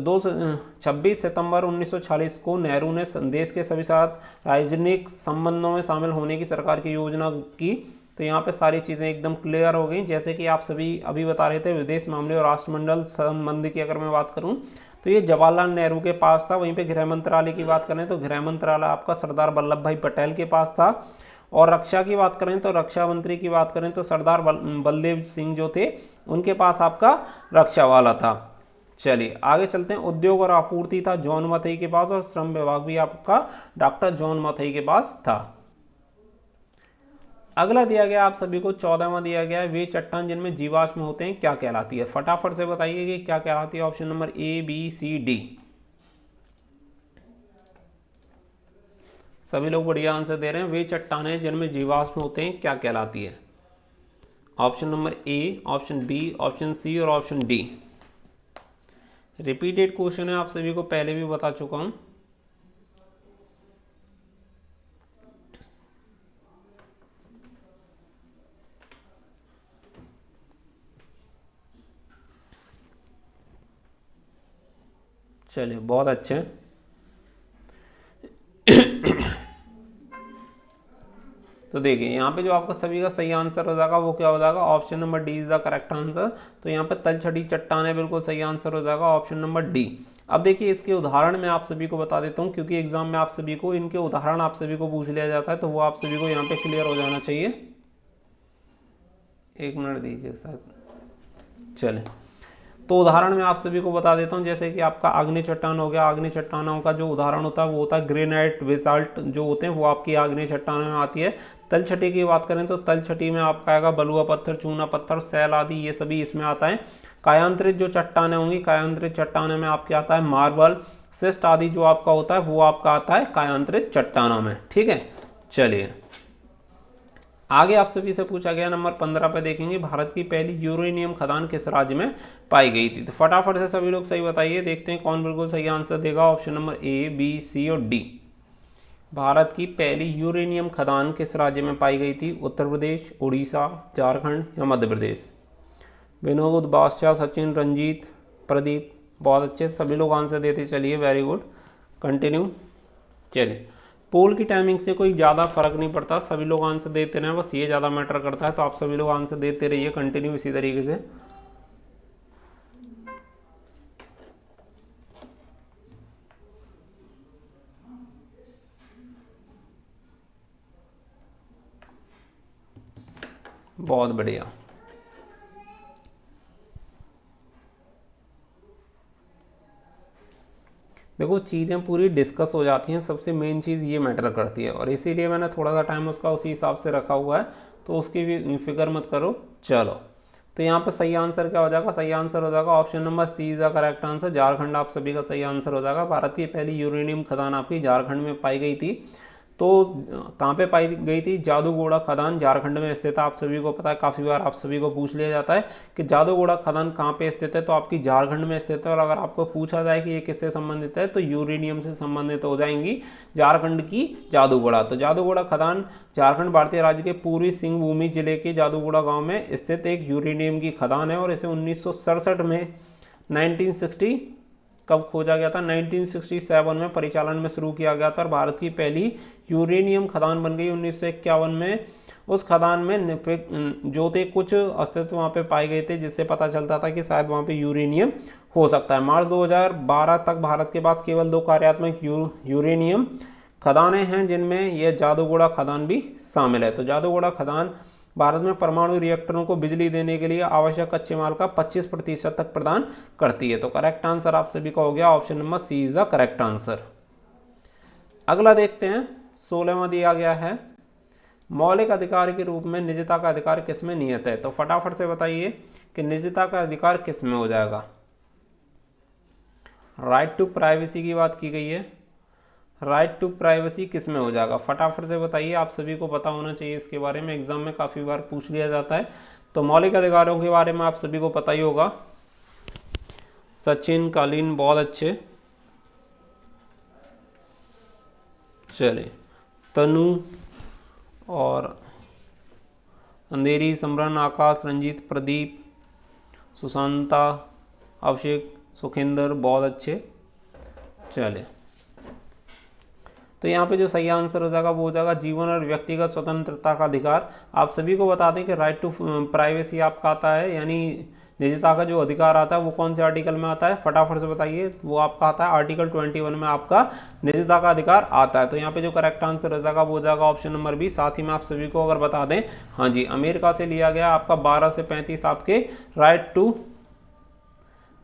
26 सितंबर 1946 को नेहरू ने देश के सभी साथ राजनीतिक संबंधों में शामिल होने की सरकार की योजना की। तो यहाँ पे सारी चीज़ें एकदम क्लियर हो गई। जैसे कि आप सभी अभी बता रहे थे विदेश मामले और राष्ट्रमंडल संबंध की अगर मैं बात करूँ तो ये जवाहरलाल नेहरू के पास था। वहीं पे गृह मंत्रालय की बात करें तो गृह मंत्रालय आपका सरदार वल्लभ भाई पटेल के पास था। और रक्षा की बात करें तो रक्षा मंत्री की बात करें तो सरदार बलदेव सिंह जो थे उनके पास आपका रक्षा वाला था। चलिए आगे चलते हैं। उद्योग और आपूर्ति था जॉन मथई के पास और श्रम विभाग भी आपका डॉक्टर जॉन मथई के पास था। अगला दिया गया आप सभी को 14वां दिया गया है, वे चट्टान जिनमें जीवाश्म होते हैं क्या कहलाती है। फटाफट से बताइए कि क्या कहलाती है। Option number A B C D. सभी लोग बढ़िया आंसर दे रहे हैं। वे चट्टानें जिनमें जीवाश्म होते हैं क्या कहलाती है। Option number A, option B, option C और ऑप्शन डी। रिपीटेड क्वेश्चन है, आप सभी को पहले भी बता चुका हूं। चलिए बहुत अच्छे। तो देखिए यहाँ पे जो आपका सभी का सही आंसर हो जाएगा वो क्या हो जाएगा। Option number D is the correct answer. तो यहाँ पे तलछटी चट्टान है, बिल्कुल सही आंसर हो जाएगा ऑप्शन नंबर डी। अब देखिए इसके उदाहरण मैं आप सभी को बता देता हूँ क्योंकि एग्जाम में आप सभी को इनके उदाहरण आप सभी को पूछ लिया जाता है तो वो आप सभी को यहाँ पे क्लियर हो जाना चाहिए। एक मिनट दीजिए सर। चले तो उदाहरण मैं आप सभी को बता देता हूँ। जैसे कि आपका आग्नेय चट्टान हो गया। आग्नेय चट्टानों का जो उदाहरण होता है वो होता है ग्रेनाइट, बेसाल्ट जो होते हैं वो आपकी आग्नेय चट्टानों में आती है। तलछटी की बात करें तो तलछटी में आपका आएगा बलुआ पत्थर, चूना पत्थर, सैल आदि, ये सभी इसमें आता है। कायांतरित जो चट्टानें होंगी, कायांतरित चट्टानों में आपके आता है मार्बल, सिस्ट आदि जो आपका होता है वो आपका आता है कायांतरित चट्टानों में। ठीक है, चलिए आगे आप सभी से पूछा गया नंबर 15 पे देखेंगे, भारत की पहली यूरेनियम खदान किस राज्य में पाई गई थी। तो फटाफट से सभी लोग सही बताइए, देखते हैं कौन बिल्कुल सही आंसर देगा। ऑप्शन नंबर ए, बी, सी और डी। भारत की पहली यूरेनियम खदान किस राज्य में पाई गई थी। उत्तर प्रदेश, उड़ीसा, झारखंड या मध्य प्रदेश। विनोद, बादशाह, सचिन, रंजीत, प्रदीप, बहुत अच्छे सभी लोग आंसर देते चलिए, वेरी गुड, कंटिन्यू। चलिए पोल की टाइमिंग से कोई ज़्यादा फर्क नहीं पड़ता, सभी लोग आंसर देते रहे, बस ये ज़्यादा मैटर करता है। तो आप सभी लोग आंसर देते रहिए कंटिन्यू इसी तरीके से। बहुत बढ़िया। देखो चीज़ें पूरी डिस्कस हो जाती हैं, सबसे मेन चीज़ ये मैटर करती है और इसीलिए मैंने थोड़ा सा टाइम उसका उसी हिसाब से रखा हुआ है, तो उसकी भी फिक्र मत करो। चलो तो यहाँ पर सही आंसर क्या हो जाएगा। सही आंसर हो जाएगा option number C is the correct answer. Jharkhand आप सभी का सही आंसर हो जाएगा। भारत की पहली यूरेनियम खदान आपकी झारखंड में पाई गई थी। तो कहाँ पे पाई गई थी। जादूगोड़ा खदान झारखंड में स्थित है। आप सभी को पता है, काफ़ी बार आप सभी को पूछ लिया जाता है कि जादूगोड़ा खदान कहाँ पे स्थित है, तो आपकी झारखंड में स्थित है। और अगर आपको पूछा जाए कि ये किससे संबंधित है तो यूरेनियम से संबंधित हो जाएंगी झारखंड की जादूगोड़ा। तो जादूगोड़ा खदान झारखंड भारतीय राज्य के पूर्वी सिंहभूमि जिले के जादूगोड़ा गाँव में स्थित एक यूरेनियम की खदान है और इसे 1967 में 1960 कब खोजा गया था, 1967 में परिचालन में शुरू किया गया था और भारत की पहली यूरेनियम खदान बन गई 1951 में। उस खदान में जो थे कुछ अस्तित्व वहाँ पे पाए गए थे जिससे पता चलता था कि शायद वहाँ पे यूरेनियम हो सकता है। मार्च 2012 तक भारत के पास केवल 2 कार्यात्मक यूरेनियम खदानें हैं जिनमें यह जादूगोड़ा खदान भी शामिल है। तो जादूगोड़ा खदान भारत में परमाणु रिएक्टरों को बिजली देने के लिए आवश्यक कच्चे माल का 25% तक प्रदान करती है। तो करेक्ट आंसर आप सभी का हो गया option number C is the correct answer. अगला देखते हैं 16वां दिया गया है, मौलिक अधिकार के रूप में निजता का अधिकार किसमें निहित है। तो फटाफट से बताइए कि निजता का अधिकार किसमें हो जाएगा। राइट टू प्राइवेसी की बात की गई है, राइट टू प्राइवेसी किस में हो जाएगा, फटाफट से बताइए, आप सभी को पता होना चाहिए इसके बारे में, एग्जाम में काफ़ी बार पूछ लिया जाता है। तो मौलिक अधिकारों के बारे में आप सभी को पता ही होगा। सचिन, कालीन, बहुत अच्छे। चले, तनु और अंधेरी, सिमरन, आकाश, रंजीत, प्रदीप, सुशांता, अभिषेक, सुखिंदर, बहुत अच्छे। चले, तो यहाँ पे जो सही आंसर हो जाएगा वो हो जाएगा जीवन और व्यक्तिगत स्वतंत्रता का अधिकार। आप सभी को बता दें कि राइट टू प्राइवेसी आपका आता है, यानी निजता का जो अधिकार आता है वो कौन से आर्टिकल में आता है, फटाफट से बताइए। वो आपका आता है आर्टिकल 21 में आपका निजता का अधिकार आता है। तो यहाँ पे जो करेक्ट आंसर हो जाएगा वो हो जाएगा ऑप्शन नंबर बी। साथ ही में आप सभी को अगर बता दें, हाँ जी, अमेरिका से लिया गया आपका 12 से 35 आपके राइट टू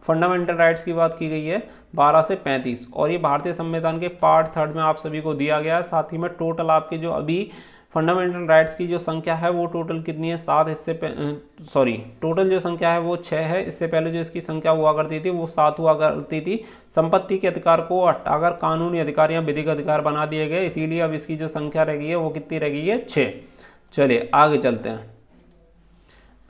फंडामेंटल राइट्स की बात की गई है, 12 से 35, और ये भारतीय संविधान के पार्ट 3 में आप सभी को दिया गया है। साथ ही में टोटल आपके जो अभी फंडामेंटल राइट्स की जो संख्या है वो टोटल कितनी है, 7, इससे टोटल जो संख्या है वो 6 है। इससे पहले जो इसकी संख्या हुआ करती थी वो 7 हुआ करती थी। संपत्ति के अधिकार को अगर कानूनी अधिकार या विधिक अधिकार बना दिए गए, इसीलिए अब इसकी जो संख्या रह गई है वो कितनी रह गई है, 6। चलिए आगे चलते हैं।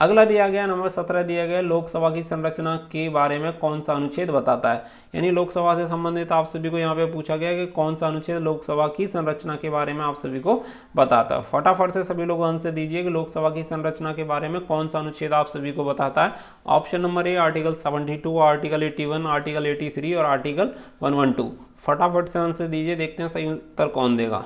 अगला दिया गया नंबर 17 दिया गया, लोकसभा की संरचना के बारे में कौन सा अनुच्छेद बताता है। यानी लोकसभा से संबंधित आप सभी को यहाँ पे पूछा गया कि कौन सा अनुच्छेद लोकसभा की संरचना के बारे में आप सभी को बताता है। फटाफट से सभी लोग आंसर दीजिए कि लोकसभा की संरचना के बारे में कौन सा अनुच्छेद आप सभी को बताता है। ऑप्शन नंबर ए आर्टिकल 72, आर्टिकल 81, आर्टिकल 83 और आर्टिकल 112। फटाफट से आंसर दीजिए, देखते हैं सही उत्तर कौन देगा।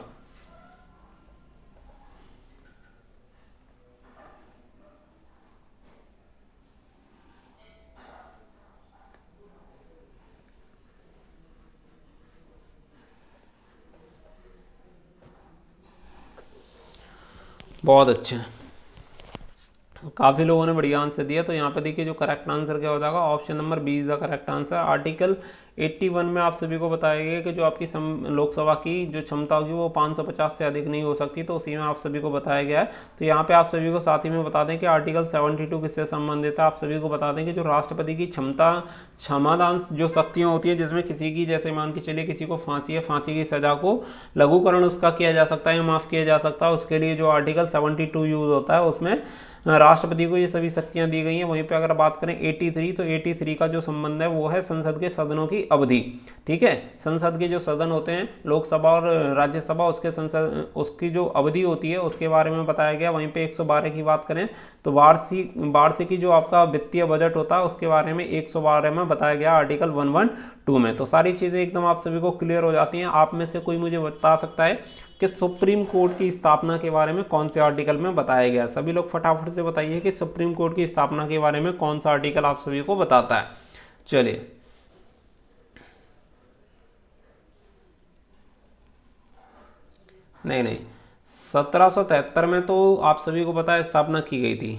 बहुत अच्छे, काफ़ी लोगों ने बढ़िया आंसर दिया। तो यहाँ पे देखिए जो करेक्ट आंसर क्या हो जाएगा, option number B is the correct answer. Article 81 में आप सभी को बताया गया कि जो आपकी लोकसभा की जो क्षमता होगी वो 550 से अधिक नहीं हो सकती, तो उसी में आप सभी को बताया गया है। तो यहाँ पे आप सभी को साथ ही में बता दें कि आर्टिकल 72 किससे संबंधित है। आप सभी को बता दें कि जो राष्ट्रपति की क्षमादान जो शक्तियाँ होती है, जिसमें किसी की, जैसे मान के चलिए किसी को फांसी है, फांसी की सजा को लघुकरण उसका किया जा सकता है या माफ़ किया जा सकता है, उसके लिए जो आर्टिकल 72 यूज होता है उसमें राष्ट्रपति को ये सभी शक्तियां दी गई हैं। वहीं पे अगर बात करें 83, तो 83 का जो संबंध है वो है संसद के सदनों की अवधि। ठीक है, संसद के जो सदन होते हैं, लोकसभा और राज्यसभा, उसके संसद उसकी जो अवधि होती है उसके बारे में बताया गया। वहीं पे 112 की बात करें तो वार्षिकी जो आपका वित्तीय बजट होता है उसके बारे में 112 में बताया गया आर्टिकल 112 में। तो सारी चीज़ें एकदम आप सभी को क्लियर हो जाती हैं। आप में से कोई मुझे बता सकता है कि सुप्रीम कोर्ट की स्थापना के बारे में कौन से आर्टिकल में बताया गया। सभी लोग फटाफट से बताइए कि सुप्रीम कोर्ट की स्थापना के बारे में कौन सा आर्टिकल आप सभी को बताता है। चलिए, नहीं, 1773 में तो आप सभी को पता है स्थापना की गई थी।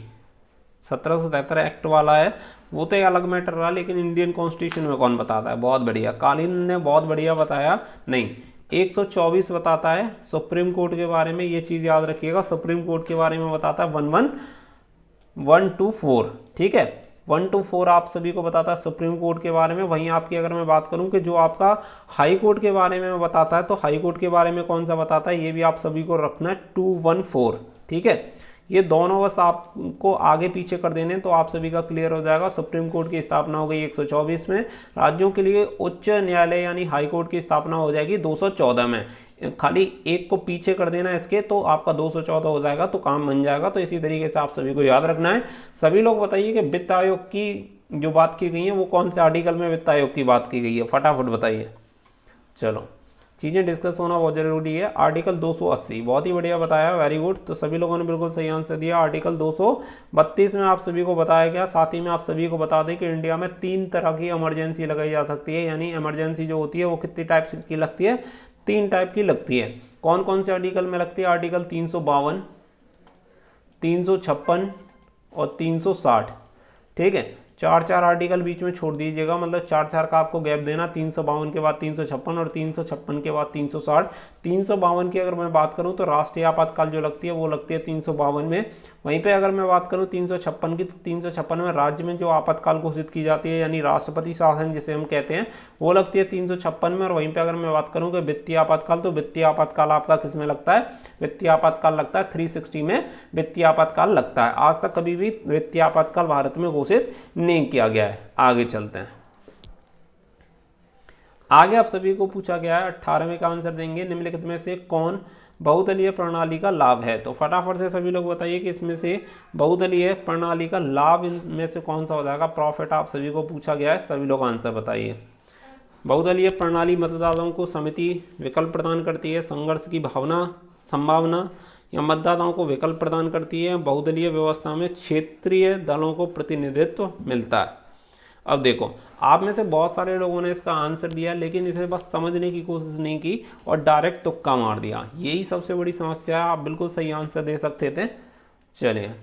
1773 एक्ट वाला है, वो तो एक अलग मैटर रहा, लेकिन इंडियन कॉन्स्टिट्यूशन में कौन बताता है। बहुत बढ़िया, कालीन ने बहुत बढ़िया बताया। नहीं, 124 बताता है सुप्रीम कोर्ट के बारे में, ये चीज़ याद रखिएगा। सुप्रीम कोर्ट के बारे में बताता है 11124। ठीक है, 124 आप सभी को बताता है सुप्रीम कोर्ट के बारे में। वहीं आपकी अगर मैं बात करूं कि जो आपका हाई कोर्ट के बारे में बताता है, तो हाई कोर्ट के बारे में कौन सा बताता है, ये भी आप सभी को रखना है 214। ठीक है, ये दोनों बस आपको आगे पीछे कर देने तो आप सभी का क्लियर हो जाएगा। सुप्रीम कोर्ट की स्थापना हो गई 124 में। राज्यों के लिए उच्च न्यायालय यानी हाई कोर्ट की स्थापना हो जाएगी 214 में। खाली एक को पीछे कर देना इसके, तो आपका 214 हो जाएगा, तो काम बन जाएगा। तो इसी तरीके से आप सभी को याद रखना है। सभी लोग बताइए कि वित्त आयोग की जो बात की गई है वो कौन से आर्टिकल में वित्त आयोग की बात की गई है, फटाफट बताइए। चलो, चीज़ें डिस्कस होना बहुत ज़रूरी है। आर्टिकल 280, बहुत ही बढ़िया बताया, वेरी गुड। तो सभी लोगों ने बिल्कुल सही आंसर दिया। आर्टिकल 232 में आप सभी को बताया गया। साथ ही में आप सभी को बता दें कि इंडिया में 3 तरह की इमरजेंसी लगाई जा सकती है, यानी इमरजेंसी जो होती है वो कितनी टाइप की लगती है, 3 टाइप की लगती है। कौन कौन से आर्टिकल में लगती है? आर्टिकल 352, 356 और 360। ठीक है, चार चार आर्टिकल बीच में छोड़ दीजिएगा, मतलब चार चार का आपको गैप देना, 352 के बाद 356 और 356 के बाद 360। 352 की अगर मैं बात करूं तो राष्ट्रीय आपातकाल जो लगती है वो लगती है 352 में। वहीं पे अगर मैं बात करूं 356 की, तो 356 में राज्य में जो आपातकाल घोषित की जाती है यानी राष्ट्रपति शासन जिसे हम कहते हैं वो लगती है 356 में। और वहीं पे अगर मैं बात करूं कि वित्तीय आपातकाल, तो वित्तीय आपातकाल आपका किस में लगता है, वित्तीय आपातकाल लगता है 360 में वित्तीय आपातकाल लगता है। आज तक कभी भी वित्तीय आपातकाल भारत में घोषित नहीं किया गया है। आगे चलते हैं। आगे आप सभी को पूछा गया है 18वें का आंसर देंगे, निम्नलिखित में से कौन बहुदलीय प्रणाली का लाभ है। तो फटाफट से सभी लोग बताइए कि इसमें से बहुदलीय प्रणाली का लाभ इनमें से कौन सा हो जाएगा। प्रॉफिट आप सभी को पूछा गया है, सभी लोग आंसर बताइए। बहुदलीय प्रणाली मतदाताओं को समिति विकल्प प्रदान करती है, संघर्ष की भावना, संभावना, या मतदाताओं को विकल्प प्रदान करती है। बहुदलीय व्यवस्था में क्षेत्रीय दलों को प्रतिनिधित्व मिलता है। अब देखो, आप में से बहुत सारे लोगों ने इसका आंसर दिया लेकिन इसे बस समझने की कोशिश नहीं की और डायरेक्ट तुक्का मार दिया, यही सबसे बड़ी समस्या है। आप बिल्कुल सही आंसर दे सकते थे। चलिए,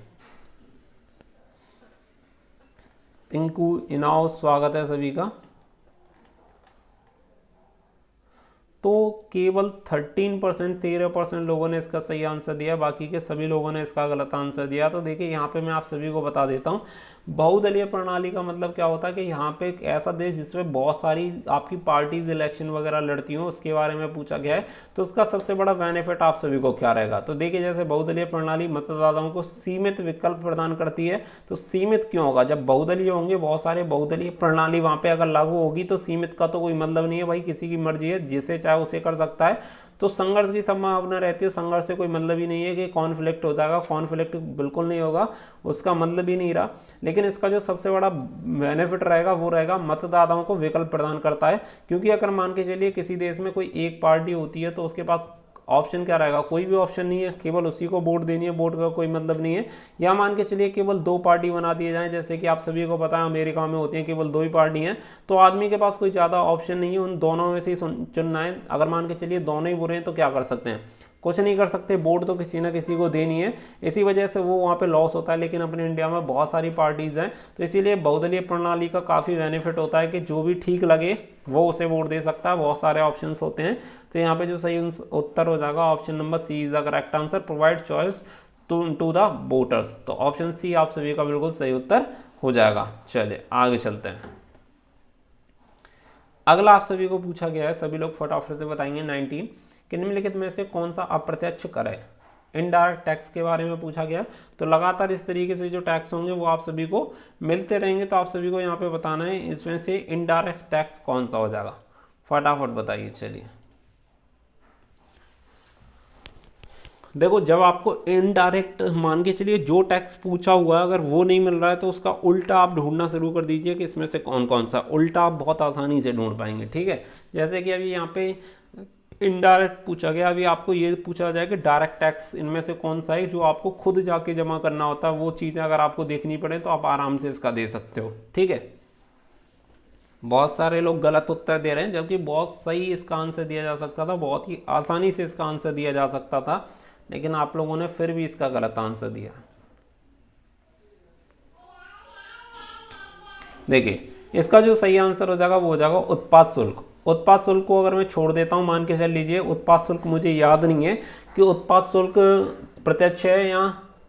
पिंकू इनाव स्वागत है सभी का। तो केवल 13% लोगों ने इसका सही आंसर दिया, बाकी के सभी लोगों ने इसका गलत आंसर दिया। तो देखिए यहाँ पे मैं आप सभी को बता देता हूँ, बहुदलीय प्रणाली का मतलब क्या होता है कि यहाँ पे एक ऐसा देश जिसमें बहुत सारी आपकी पार्टीज इलेक्शन वगैरह लड़ती हो उसके बारे में पूछा गया है। तो उसका सबसे बड़ा बेनिफिट आप सभी को क्या रहेगा। तो देखिए, जैसे बहुदलीय प्रणाली मतदाताओं को सीमित विकल्प प्रदान करती है। तो सीमित क्यों होगा, जब बहुदलीय होंगे बहुत सारे बहुदलीय प्रणाली वहां पे अगर लागू होगी तो सीमित का तो कोई मतलब नहीं है भाई, किसी की मर्जी है, जिसे चाहे उसे कर सकता है। तो संघर्ष की संभावना रहती है, संघर्ष से कोई मतलब ही नहीं है कि कॉन्फ्लिक्ट हो जाएगा, कॉन्फ्लिक्ट बिल्कुल नहीं होगा, उसका मतलब ही नहीं रहा। लेकिन इसका जो सबसे बड़ा बेनिफिट रहेगा वो रहेगा मतदाताओं को विकल्प प्रदान करता है। क्योंकि अगर मान के चलिए किसी देश में कोई एक पार्टी होती है तो उसके पास ऑप्शन क्या रहेगा, कोई भी ऑप्शन नहीं है, केवल उसी को वोट देनी है, वोट का कोई मतलब नहीं है। या मान के चलिए केवल दो पार्टी बना दिए जाएं, जैसे कि आप सभी को पता है अमेरिका में होती हैं केवल दो ही पार्टी हैं, तो आदमी के पास कोई ज़्यादा ऑप्शन नहीं है, उन दोनों में से ही चुनना है। अगर मान के चलिए दोनों ही बुरे हैं तो क्या कर सकते हैं, कुछ नहीं कर सकते, वोट तो किसी ना किसी को देनी है। इसी वजह से वो वहाँ पे लॉस होता है। लेकिन अपने इंडिया में बहुत सारी पार्टीज हैं, तो इसीलिए बहुदलीय प्रणाली का काफ़ी बेनिफिट होता है कि जो भी ठीक लगे वो उसे वोट दे सकता है। बहुत सारे ऑप्शंस होते हैं। तो यहाँ पे जो सही उत्तर हो जाएगा option number C is the correct answer, provide choice to the voters. तो ऑप्शन सी आप सभी का बिल्कुल सही उत्तर हो जाएगा। चलिए आगे चलते हैं। अगला आप सभी को पूछा गया है, सभी लोग फटाफट से बताएंगे 19 कि निम्नलिखित में से कौन सा अप्रत्यक्ष कर है। इनडायरेक्ट टैक्स के बारे में पूछा गया। तो लगातार इस तरीके से जो टैक्स होंगे वो आप सभी को मिलते रहेंगे। तो आप सभी को यहाँ पे बताना है इसमें से इनडायरेक्ट टैक्स कौन सा हो जाएगा, फटाफट बताइए। चलिए देखो, जब आपको इनडायरेक्ट मान के चलिए जो टैक्स पूछा हुआ है अगर वो नहीं मिल रहा है तो उसका उल्टा आप ढूंढना शुरू कर दीजिए कि इसमें से कौन कौन सा। उल्टा आप बहुत आसानी से ढूंढ पाएंगे। ठीक है, जैसे कि अभी यहाँ पे इनडायरेक्ट पूछा गया, अभी आपको ये पूछा जाए कि डायरेक्ट टैक्स इनमें से कौन सा है जो आपको खुद जाके जमा करना होता है। वो चीज़ें अगर आपको देखनी पड़े तो आप आराम से इसका दे सकते हो। ठीक है, बहुत सारे लोग गलत उत्तर दे रहे हैं जबकि बहुत सही इसका आंसर दिया जा सकता था, बहुत ही आसानी से इसका आंसर दिया जा सकता था, लेकिन आप लोगों ने फिर भी इसका गलत आंसर दिया। देखिए, इसका जो सही आंसर हो जाएगा वो हो जाएगा उत्पाद शुल्क। उत्पाद शुल्क को अगर मैं छोड़ देता हूं, मान के चल लीजिए उत्पाद शुल्क, मुझे याद नहीं है कि उत्पाद शुल्क प्रत्यक्ष है या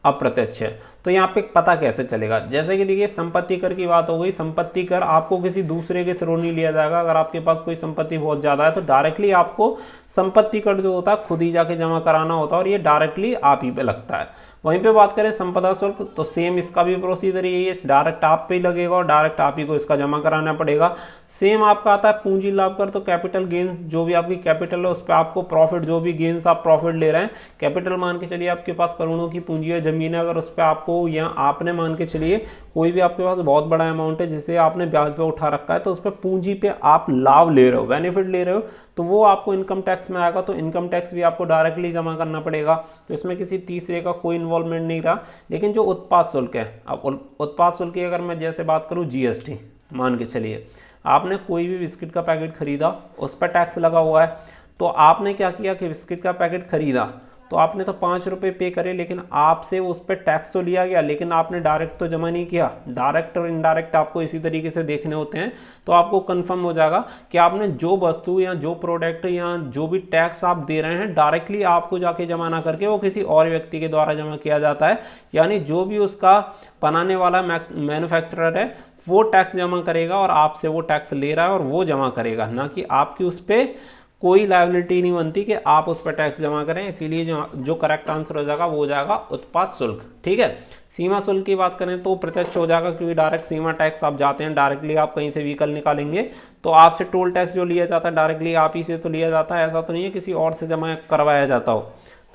अप्रत्यक्ष है, तो यहाँ पे पता कैसे चलेगा। जैसे कि देखिए, संपत्ति कर की बात हो गई। संपत्ति कर आपको किसी दूसरे के थ्रू नहीं लिया जाएगा। अगर आपके पास कोई संपत्ति बहुत ज़्यादा है तो डायरेक्टली आपको संपत्ति कर जो होता है खुद ही जाके जमा कराना होता है और ये डायरेक्टली आप ही पे लगता है। वहीं पे बात करें संपदा शुल्क, तो सेम इसका भी प्रोसीजर यही है, डायरेक्ट आप पे ही लगेगा और डायरेक्ट आप ही को इसका जमा कराना पड़ेगा। सेम आपका आता है पूंजी लाभ कर, तो कैपिटल गेन्स, जो भी आपकी कैपिटल है उस पर आपको प्रॉफिट, जो भी गेन्स आप प्रॉफिट ले रहे हैं, कैपिटल मान के चलिए आपके पास करोड़ों की पूंजी है, जमीन है, अगर उस पर आपको या आपने मान के चलिए कोई भी आपके पास बहुत बड़ा अमाउंट है जिसे आपने ब्याज पे उठा रखा है, तो उस पर पूंजी पे आप लाभ ले रहे हो, बेनिफिट ले रहे हो, तो वो आपको इनकम टैक्स में आएगा। तो इनकम टैक्स भी आपको डायरेक्टली जमा करना पड़ेगा। तो इसमें किसी तीसरे का कोई इन्वॉल्वमेंट नहीं रहा। लेकिन जो उत्पाद शुल्क है, अब उत्पाद शुल्क की अगर मैं जैसे बात करूँ जीएसटी, मान के चलिए आपने कोई भी बिस्किट का पैकेट खरीदा, उस पर टैक्स लगा हुआ है, तो आपने क्या किया कि बिस्किट का पैकेट खरीदा तो आपने तो 5 रुपये पे करे, लेकिन आपसे उस पर टैक्स तो लिया गया, लेकिन आपने डायरेक्ट तो जमा नहीं किया। डायरेक्ट और इनडायरेक्ट आपको इसी तरीके से देखने होते हैं। तो आपको कंफर्म हो जाएगा कि आपने जो वस्तु या जो प्रोडक्ट या जो भी टैक्स आप दे रहे हैं डायरेक्टली आपको जाके जमा ना करके वो किसी और व्यक्ति के द्वारा जमा किया जाता है। यानी जो भी उसका बनाने वाला मैन्युफैक्चरर है वो टैक्स जमा करेगा और आपसे वो टैक्स ले रहा है और वो जमा करेगा, ना कि आपकी उस पर कोई लायबिलिटी नहीं बनती कि आप उस पर टैक्स जमा करें। इसीलिए जो करेक्ट आंसर हो जाएगा वो हो जाएगा उत्पाद शुल्क। ठीक है, सीमा शुल्क की बात करें तो प्रत्यक्ष हो जाएगा, क्योंकि डायरेक्ट सीमा टैक्स आप जाते हैं, डायरेक्टली आप कहीं से व्हीकल निकालेंगे तो आपसे टोल टैक्स जो लिया जाता है डायरेक्टली आप ही से तो लिया जाता है, ऐसा तो नहीं है किसी और से जमा करवाया जाता हो।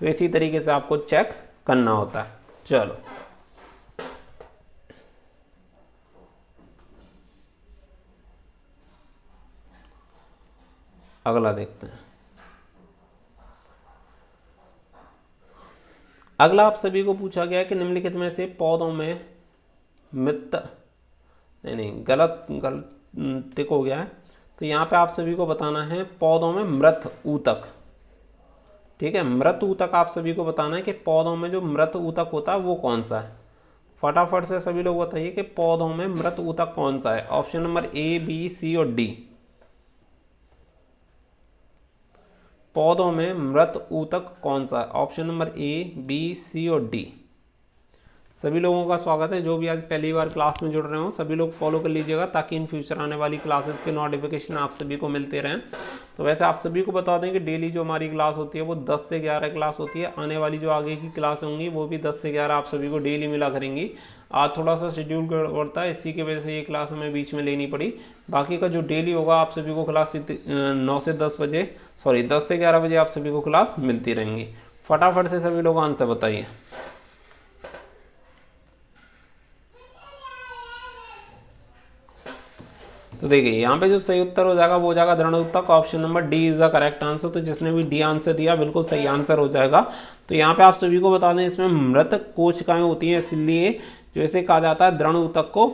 तो इसी तरीके से आपको चेक करना होता है। चलो अगला देखते हैं। अगला आप सभी को पूछा गया है कि निम्नलिखित में से पौधों में मृत नहीं गलत टिक हो गया है। तो यहाँ पे आप सभी को बताना है पौधों में मृत ऊतक। ठीक है, मृत ऊतक आप सभी को बताना है कि पौधों में जो मृत ऊतक होता है वो कौन सा है। फटाफट से सभी लोग बताइए कि पौधों में मृत ऊतक कौन सा है। ऑप्शन नंबर ए, बी, सी और डी। पौधों में मृत ऊतक कौन सा है? ऑप्शन नंबर ए, बी, सी और डी। सभी लोगों का स्वागत है। जो भी आज पहली बार क्लास में जुड़ रहे हो सभी लोग फॉलो कर लीजिएगा, ताकि इन फ्यूचर आने वाली क्लासेस के नोटिफिकेशन आप सभी को मिलते रहें। तो वैसे आप सभी को बता दें कि डेली जो हमारी क्लास होती है वो 10 से 11 क्लास होती है। आने वाली जो आगे की क्लास होंगी वो भी 10 से 11 आप सभी को डेली मिला करेंगी। आज थोड़ा सा शेड्यूल गड़बड़ता है, इसी की वजह से ये क्लास हमें बीच में लेनी पड़ी। बाकी का जो डेली होगा आप सभी को क्लास 9 से 10 बजे 10 से 11 बजे आप सभी को क्लास मिलती रहेंगी। फटाफट से सभी लोग आंसर बताइए। तो देखिए यहाँ पे जो सही उत्तर हो जाएगा वो हो जाएगा दृढ़ ऊतक। Option number D is the correct answer. तो जिसने भी डी आंसर दिया बिल्कुल सही आंसर हो जाएगा। तो यहाँ पे आप सभी को बता दें इसमें मृत कोशिकाएं होती हैं, इसलिए जो इसे कहा जाता है दृढ़ ऊतक को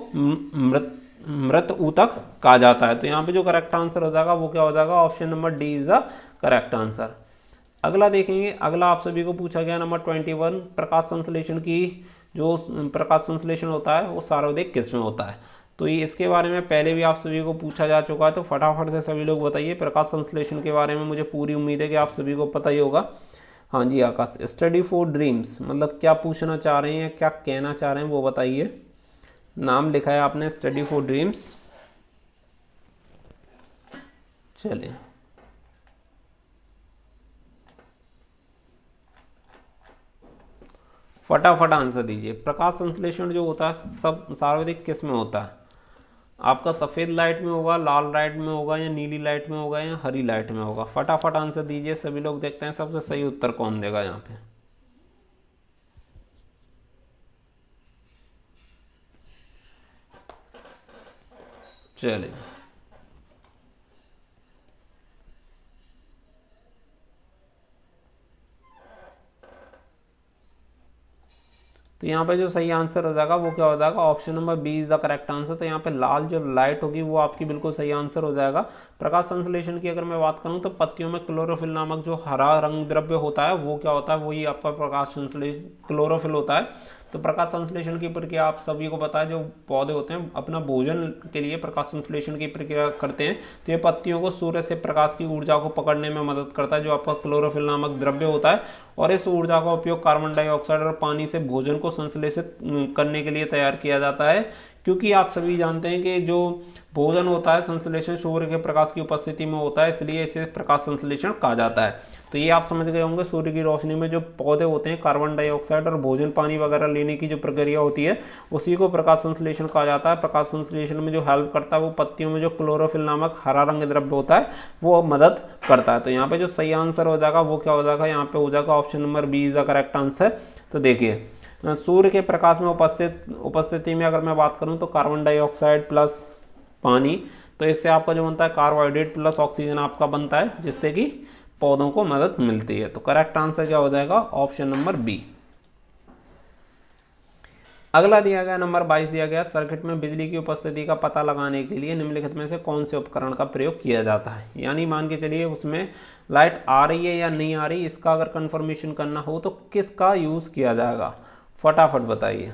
मृत ऊतक कहा जाता है। तो यहाँ पे जो करेक्ट आंसर हो जाएगा वो क्या हो जाएगा? Option number D is the correct answer. अगला देखेंगे। अगला आप सभी को पूछा गया नंबर 21, प्रकाश संश्लेषण की जो प्रकाश संश्लेषण होता है वो सर्वाधिक किस में होता है? तो ये इसके बारे में पहले भी आप सभी को पूछा जा चुका है। तो फटाफट से सभी लोग बताइए। प्रकाश संश्लेषण के बारे में मुझे पूरी उम्मीद है कि आप सभी को पता ही होगा। हाँ जी आकाश, स्टडी फॉर ड्रीम्स मतलब क्या पूछना चाह रहे हैं, क्या कहना चाह रहे हैं वो बताइए। नाम लिखा है आपने स्टडी फॉर ड्रीम्स। चलिए फटाफट आंसर दीजिए। प्रकाश संश्लेषण जो होता है सब सर्वाधिक किस में होता है? आपका सफ़ेद लाइट में होगा, लाल लाइट में होगा, या नीली लाइट में होगा, या हरी लाइट में होगा? फटाफट आंसर दीजिए सभी लोग। देखते हैं सबसे सही उत्तर कौन देगा यहाँ पे। चलिए तो यहाँ पे जो सही आंसर हो जाएगा वो क्या हो जाएगा? Option number B is the correct answer. तो यहाँ पे लाल जो लाइट होगी वो आपकी बिल्कुल सही आंसर हो जाएगा। प्रकाश संश्लेषण की अगर मैं बात करूँ तो पत्तियों में क्लोरोफिल नामक जो हरा रंग द्रव्य होता है वो क्या होता है? वही आपका प्रकाश संश्लेषण क्लोरोफिल होता है। तो प्रकाश संश्लेषण की प्रक्रिया आप सभी को पता है, जो पौधे होते हैं अपना भोजन के लिए प्रकाश संश्लेषण की प्रक्रिया करते हैं। तो ये पत्तियों को सूर्य से प्रकाश की ऊर्जा को पकड़ने में मदद करता है, जो आपका क्लोरोफिल नामक द्रव्य होता है। और इस ऊर्जा का उपयोग कार्बन डाइऑक्साइड और पानी से भोजन को संश्लेषित करने के लिए तैयार किया जाता है। क्योंकि आप सभी जानते हैं कि जो भोजन होता है संश्लेषण सूर्य के प्रकाश की उपस्थिति में होता है, इसलिए इसे प्रकाश संश्लेषण कहा जाता है। तो ये आप समझ गए होंगे, सूर्य की रोशनी में जो पौधे होते हैं कार्बन डाइऑक्साइड और भोजन पानी वगैरह लेने की जो प्रक्रिया होती है उसी को प्रकाश संश्लेषण कहा जाता है। प्रकाश संश्लेषण में जो हेल्प करता है वो पत्तियों में जो क्लोरोफिल नामक हरा रंग द्रव्य होता है वो मदद करता है। तो यहाँ पे जो सही आंसर हो जाएगा वो क्या हो जाएगा? यहाँ पे हो जाएगा option number B is the correct answer. तो देखिए सूर्य के प्रकाश में उपस्थिति में अगर मैं बात करूं तो कार्बन डाइऑक्साइड प्लस पानी, तो इससे आपका जो बनता है कार्बोहाइड्रेट प्लस ऑक्सीजन आपका बनता है, जिससे कि पौधों को मदद मिलती है। तो करेक्ट आंसर क्या हो जाएगा? Option number B. अगला दिया गया नंबर 22 दिया गया, सर्किट में बिजली की उपस्थिति का पता लगाने के लिए निम्नलिखित में से कौन से उपकरण का प्रयोग किया जाता है। यानी मान के चलिए उसमें लाइट आ रही है या नहीं आ रही, इसका अगर कंफर्मेशन करना हो तो किसका यूज किया जाएगा, फटाफट बताइए,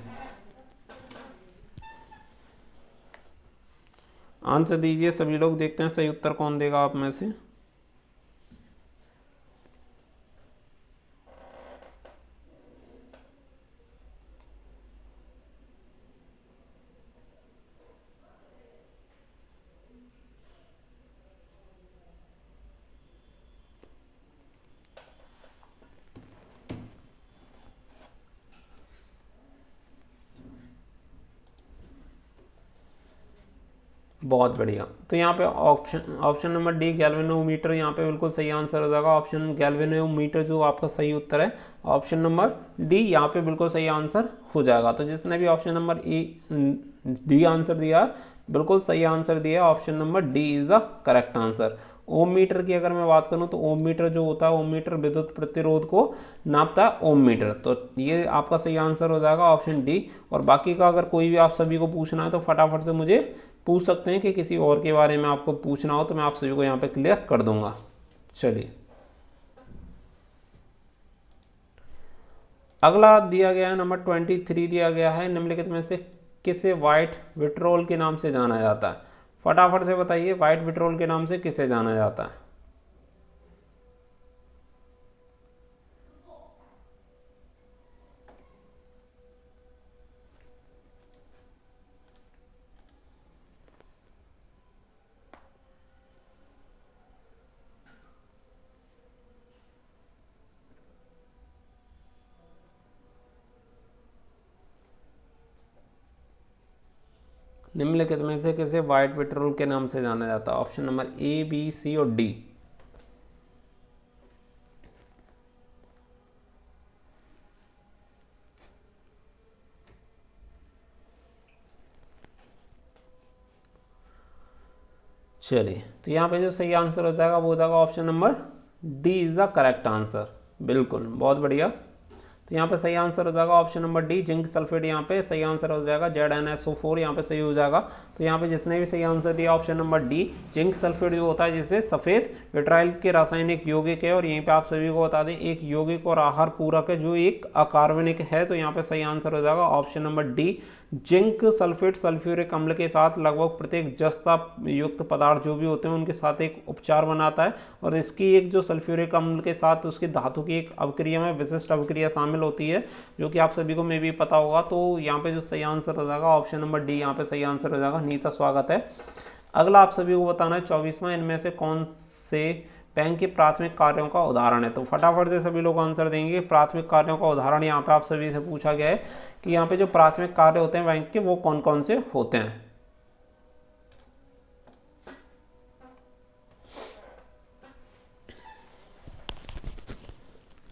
आंसर दीजिए सभी लोग। देखते हैं सही उत्तर कौन देगा आप में से। बहुत बढ़िया। तो यहाँ पे ऑप्शन नंबर डी गैल्वेनोमीटर यहाँ पे बिल्कुल सही आंसर हो जाएगा। ऑप्शन गैल्वेनोमीटर जो आपका सही उत्तर है, ऑप्शन नंबर डी यहाँ पे बिल्कुल सही आंसर हो जाएगा। तो जिसने भी ऑप्शन नंबर डी आंसर दिया बिल्कुल सही आंसर दिया, option number D is the correct answer. Ohm metre की अगर मैं बात करूं तो ओम मीटर जो होता है, ओम मीटर विद्युत प्रतिरोध को नापता है, ओम मीटर। तो ये आपका सही आंसर हो जाएगा ऑप्शन डी। और बाकी का अगर कोई भी आप सभी को पूछना है तो फटाफट से मुझे पूछ सकते हैं कि किसी और के बारे में आपको पूछना हो तो मैं आप सभी को यहाँ पे क्लियर कर दूंगा। चलिए अगला दिया गया है नंबर 23 दिया गया है, निम्नलिखित में से किसे व्हाइट विट्रोल के नाम से जाना जाता है। फटाफट से बताइए, व्हाइट विट्रोल के नाम से किसे जाना जाता है। निम्नलिखित में से किसे व्हाइट पेट्रोल के नाम से जाना जाता है। ऑप्शन नंबर ए, बी, सी और डी। चलिए तो यहाँ पे जो सही आंसर हो जाएगा वो हो जाएगा option number D is the correct answer. बिल्कुल, बहुत बढ़िया। तो यहाँ पे सही आंसर हो जाएगा option number D, zinc sulphate. यहाँ पे सही आंसर हो जाएगा ZnSO4, यहाँ पे सही हो जाएगा। तो यहाँ पे जिसने भी सही आंसर दिया option number D, zinc sulphate जो होता है जिसे सफ़ेद विट्राइल के रासायनिक यौगिक है। और यहीं पे आप सभी को बता दें एक यौगिक और आहार पूरक है जो एक अकार्बनिक है। तो यहाँ पे सही आंसर हो जाएगा option number D, zinc sulphate sulphuric अम्ल के साथ लगभग प्रत्येक जस्ता युक्त पदार्थ जो भी होते हैं उनके साथ एक उपचार बनाता है। और इसकी एक जो सल्फ्यूरिक अम्ल के साथ उसकी धातु की एक अवक्रिया में विशिष्ट अवक्रिया शामिल होती है जो कि आप सभी को मे भी पता होगा। तो यहाँ पे जो सही आंसर हो जाएगा ऑप्शन नंबर डी यहाँ पे सही आंसर हो जाएगा। नीता स्वागत है। अगला आप सभी को बताना है 24वां, इनमें से कौन से बैंक के प्राथमिक कार्यों का उदाहरण है। तो फटाफट से सभी लोग आंसर देंगे। प्राथमिक कार्यों का उदाहरण यहाँ पे आप सभी से पूछा गया है कि यहाँ पे जो प्राथमिक कार्य होते हैं बैंक के वो कौन कौन से होते हैं।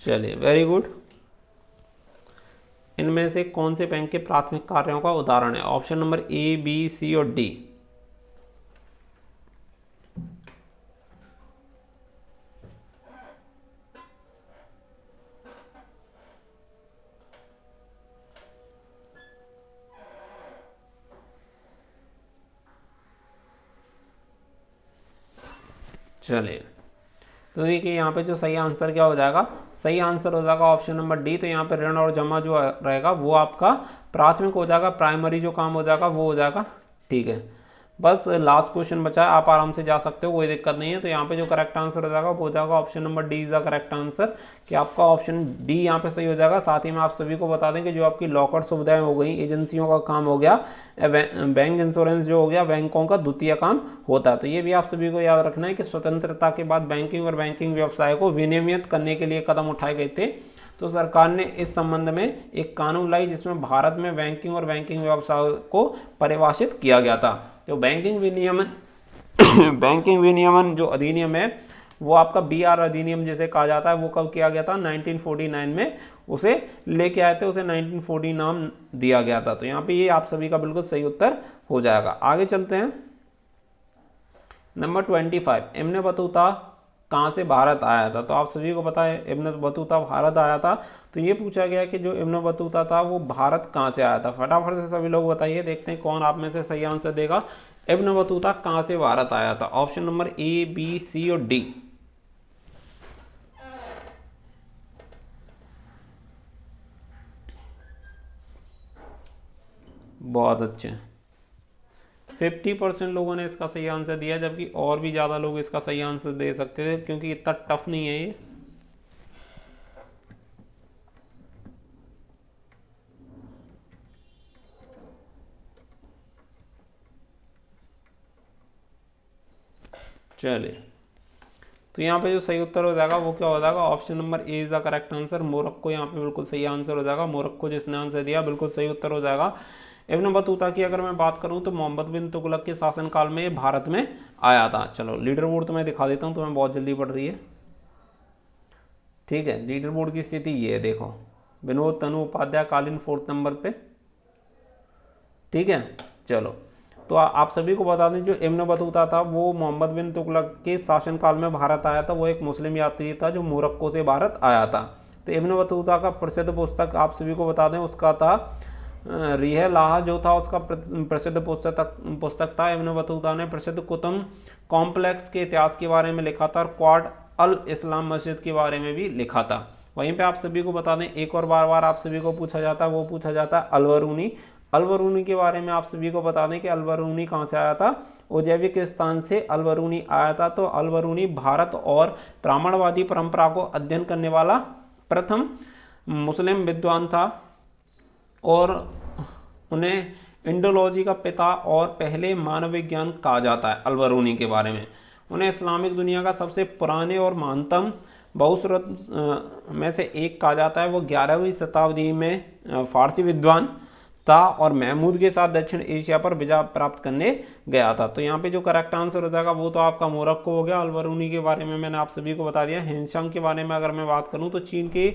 चलिए, वेरी गुड। इनमें से कौन से बैंक के प्राथमिक कार्यों का उदाहरण है। ऑप्शन नंबर ए, बी, सी और डी। चलिए तो देखिए यहाँ पे जो सही आंसर क्या हो जाएगा, सही आंसर हो जाएगा ऑप्शन नंबर डी। तो यहाँ पे ऋण और जमा जो रहेगा वो आपका प्राथमिक हो जाएगा, प्राइमरी जो काम हो जाएगा वो हो जाएगा। ठीक है, बस लास्ट क्वेश्चन बचा है, आप आराम से जा सकते हो, कोई दिक्कत नहीं है। तो यहाँ पे जो करेक्ट आंसर हो जाएगा वो हो जाएगा option number D is the correct answer, कि आपका ऑप्शन डी यहाँ पे सही हो जाएगा। साथ ही में आप सभी को बता दें कि जो आपकी लॉकर सुविधाएं हो गई, एजेंसियों का काम हो गया, बैंक इंश्योरेंस जो हो गया, बैंकों का द्वितीय काम होता है। तो ये भी आप सभी को याद रखना है कि स्वतंत्रता के बाद बैंकिंग और बैंकिंग व्यवसाय को विनियमित करने के लिए कदम उठाए गए थे। तो सरकार ने इस संबंध में एक कानून लाई जिसमें भारत में बैंकिंग और बैंकिंग व्यवसाय को परिभाषित किया गया था। तो बैंकिंग विनियमन जो अधिनियम है वो आपका BR अधिनियम जिसे कहा जाता है, वो कब किया गया था, 1949 में उसे लेके आए थे, उसे 1940 नाम दिया गया था। तो यहाँ पे ये आप सभी का बिल्कुल सही उत्तर हो जाएगा। आगे चलते हैं। नंबर 25, इमने बतूता कहाँ से भारत आया था। तो आप सभी को पता है इब्न बतूता भारत आया था, तो ये पूछा गया कि जो इब्न बतूता था वो भारत कहाँ से आया था। फटाफट से सभी लोग बताइए, देखते हैं कौन आप में से सही आंसर देगा। इब्न बतूता कहाँ से भारत आया था? ऑप्शन नंबर ए, बी, सी और डी। बहुत अच्छे, 50% लोगों ने इसका सही आंसर दिया, जबकि और भी ज़्यादा लोग इसका सही आंसर दे सकते थे, क्योंकि इतना टफ नहीं है ये। चलिए, तो यहाँ पे जो सही उत्तर हो जाएगा वो क्या हो जाएगा? Option number A is the correct answer. Morocco यहाँ पे बिल्कुल सही आंसर हो जाएगा। मोरक्को जिसने आंसर दिया बिल्कुल सही उत्तर हो जाएगा। इब्न बतूता की अगर मैं बात करूँ तो मोहम्मद बिन तुगलक के शासनकाल में भारत में आया था। चलो लीडर बोर्ड तो मैं दिखा देता हूँ, तुम्हें बहुत जल्दी पड़ रही है। ठीक है, लीडर बोर्ड की स्थिति ये है, देखो विनोद तनु उपाध्याय कालीन 4th नंबर पे। ठीक है, चलो तो आप सभी को बता दें जो इब्न बतूता था वो मोहम्मद बिन तुगलक के शासनकाल में भारत आया था। वो एक मुस्लिम यात्री था जो मोरक्को से भारत आया था। तो इब्न बतूता का प्रसिद्ध पुस्तक आप सभी को बता दें उसका था रिह लाहा, जो था उसका प्रसिद्ध पुस्तक था। इब्न बतूता ने प्रसिद्ध कुतुब कॉम्प्लेक्स के इतिहास के बारे में लिखा था और क्वाड अल इस्लाम मस्जिद के बारे में भी लिखा था। वहीं पे आप सभी को बता दें एक और बार आप सभी को पूछा जाता है, वो पूछा जाता है अलबरूनी। अलबरूनी के बारे में आप सभी को बता दें कि अलबरूनी कहाँ से आया था? उज़्बेकिस्तान से अलबरूनी आया था। तो अलबरूनी भारत और ब्राह्मणवादी परंपरा को अध्ययन करने वाला प्रथम मुस्लिम विद्वान था और उन्हें इंडोलॉजी का पिता और पहले मानव विज्ञान कहा जाता है। अलबरूनी के बारे में उन्हें इस्लामिक दुनिया का सबसे पुराने और महानतम बहुसूरत में से एक कहा जाता है। वो 11वीं शताब्दी में फारसी विद्वान था और महमूद के साथ दक्षिण एशिया पर विजय प्राप्त करने गया था। तो यहाँ पे जो करेक्ट आंसर हो जाएगा वो तो आपका मोरक्को हो गया। अलबरूनी के बारे में मैंने आप सभी को बता दिया। हिंशांग के बारे में अगर मैं बात करूँ तो चीन के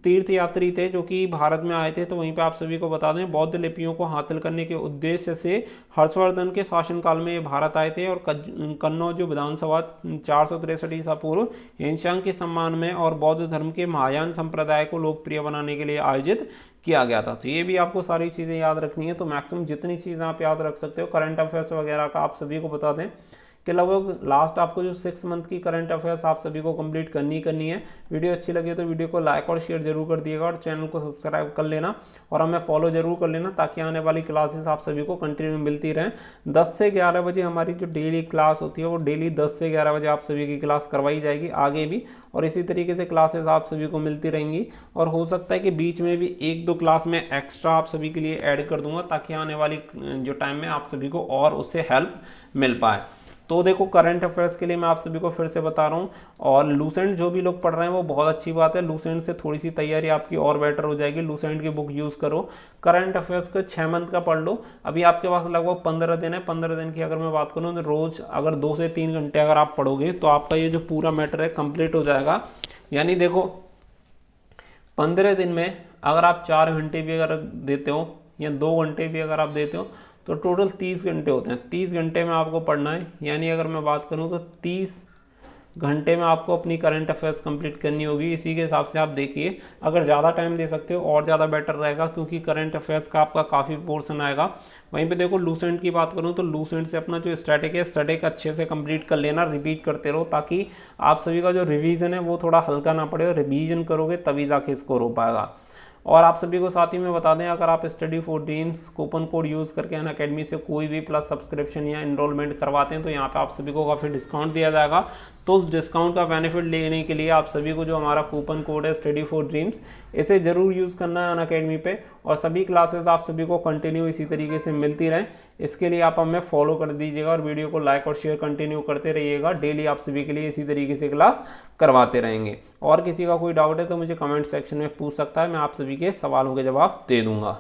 तीर्थ यात्री थे जो कि भारत में आए थे। तो वहीं पे आप सभी को बता दें बौद्ध लिपियों को हासिल करने के उद्देश्य से हर्षवर्धन के शासनकाल में ये भारत आए थे और कन्नौज विधानसभा 463 ईसा पूर्व हिंशांग के सम्मान में और बौद्ध धर्म के महायान संप्रदाय को लोकप्रिय बनाने के लिए आयोजित किया गया था। तो ये भी आपको सारी चीज़ें याद रखनी है। तो मैक्सिमम जितनी चीज़ें आप याद रख सकते हो करंट अफेयर्स वगैरह का आप सभी को बता दें कि लगभग लास्ट आपको जो 6 मंथ की करंट अफेयर्स आप सभी को कंप्लीट करनी है। वीडियो अच्छी लगी तो वीडियो को लाइक और शेयर जरूर कर दिएगा और चैनल को सब्सक्राइब कर लेना और हमें फॉलो जरूर कर लेना ताकि आने वाली क्लासेस आप सभी को कंटिन्यू मिलती रहें। 10 से 11 बजे हमारी जो डेली क्लास होती है वो डेली 10 से 11 बजे आप सभी की क्लास करवाई जाएगी आगे भी, और इसी तरीके से क्लासेस आप सभी को मिलती रहेंगी। और हो सकता है कि बीच में भी 1-2 क्लास में एक्स्ट्रा आप सभी के लिए ऐड कर दूंगा ताकि आने वाली जो टाइम में आप सभी को और उससे हेल्प मिल पाए। तो देखो करंट अफेयर्स के लिए मैं आप सभी को फिर से बता रहा हूँ, और लूसेंट जो भी लोग पढ़ रहे हैं वो बहुत अच्छी बात है। लूसेंट से थोड़ी सी तैयारी आपकी और बेटर हो जाएगी। लूसेंट की बुक यूज़ करो। करंट अफेयर्स को 6 मंथ का पढ़ लो। अभी आपके पास लगभग 15 दिन है। 15 दिन की अगर मैं बात करूँ तो रोज़ अगर 2 से 3 घंटे अगर आप पढ़ोगे तो आपका ये जो पूरा मैटर है कंप्लीट हो जाएगा। यानी देखो 15 दिन में अगर आप 4 घंटे भी अगर देते हो या 2 घंटे भी अगर आप देते हो तो टोटल 30 घंटे होते हैं। 30 घंटे में आपको पढ़ना है। यानी अगर मैं बात करूं तो 30 घंटे में आपको अपनी करंट अफेयर्स कंप्लीट करनी होगी। इसी के हिसाब से आप देखिए, अगर ज़्यादा टाइम दे सकते हो और ज़्यादा बेटर रहेगा क्योंकि करंट अफेयर्स का आपका काफ़ी पोर्शन आएगा। वहीं पे देखो लूसेंट की बात करूं तो लूसेंट से अपना जो स्टैटिक है स्टैटिक अच्छे से कंप्लीट कर लेना, रिपीट करते रहो ताकि आप सभी का जो रिवीजन है वो थोड़ा हल्का ना पड़े। और रिवीजन करोगे तभी जाके स्कोर हो पाएगा। और आप सभी को साथ ही में बता दें अगर आप study for dreams coupon code use करके अनअकैडमी से कोई भी प्लस सब्सक्रिप्शन या इनरोलमेंट करवाते हैं तो यहाँ पे आप सभी को काफ़ी डिस्काउंट दिया जाएगा। तो उस डिस्काउंट का बेनिफिट लेने के लिए आप सभी को जो हमारा कूपन कोड है स्टडी फॉर ड्रीम्स, इसे ज़रूर यूज़ करना है अनअकैडमी पे, और सभी क्लासेस आप सभी को कंटिन्यू इसी तरीके से मिलती रहें। इसके लिए आप हमें फॉलो कर दीजिएगा और वीडियो को लाइक और शेयर कंटिन्यू करते रहिएगा। डेली आप सभी के लिए इसी तरीके से क्लास करवाते रहेंगे। और किसी का कोई डाउट है तो मुझे कमेंट सेक्शन में पूछ सकता है, मैं आप सभी के सवालों के जवाब दे दूंगा।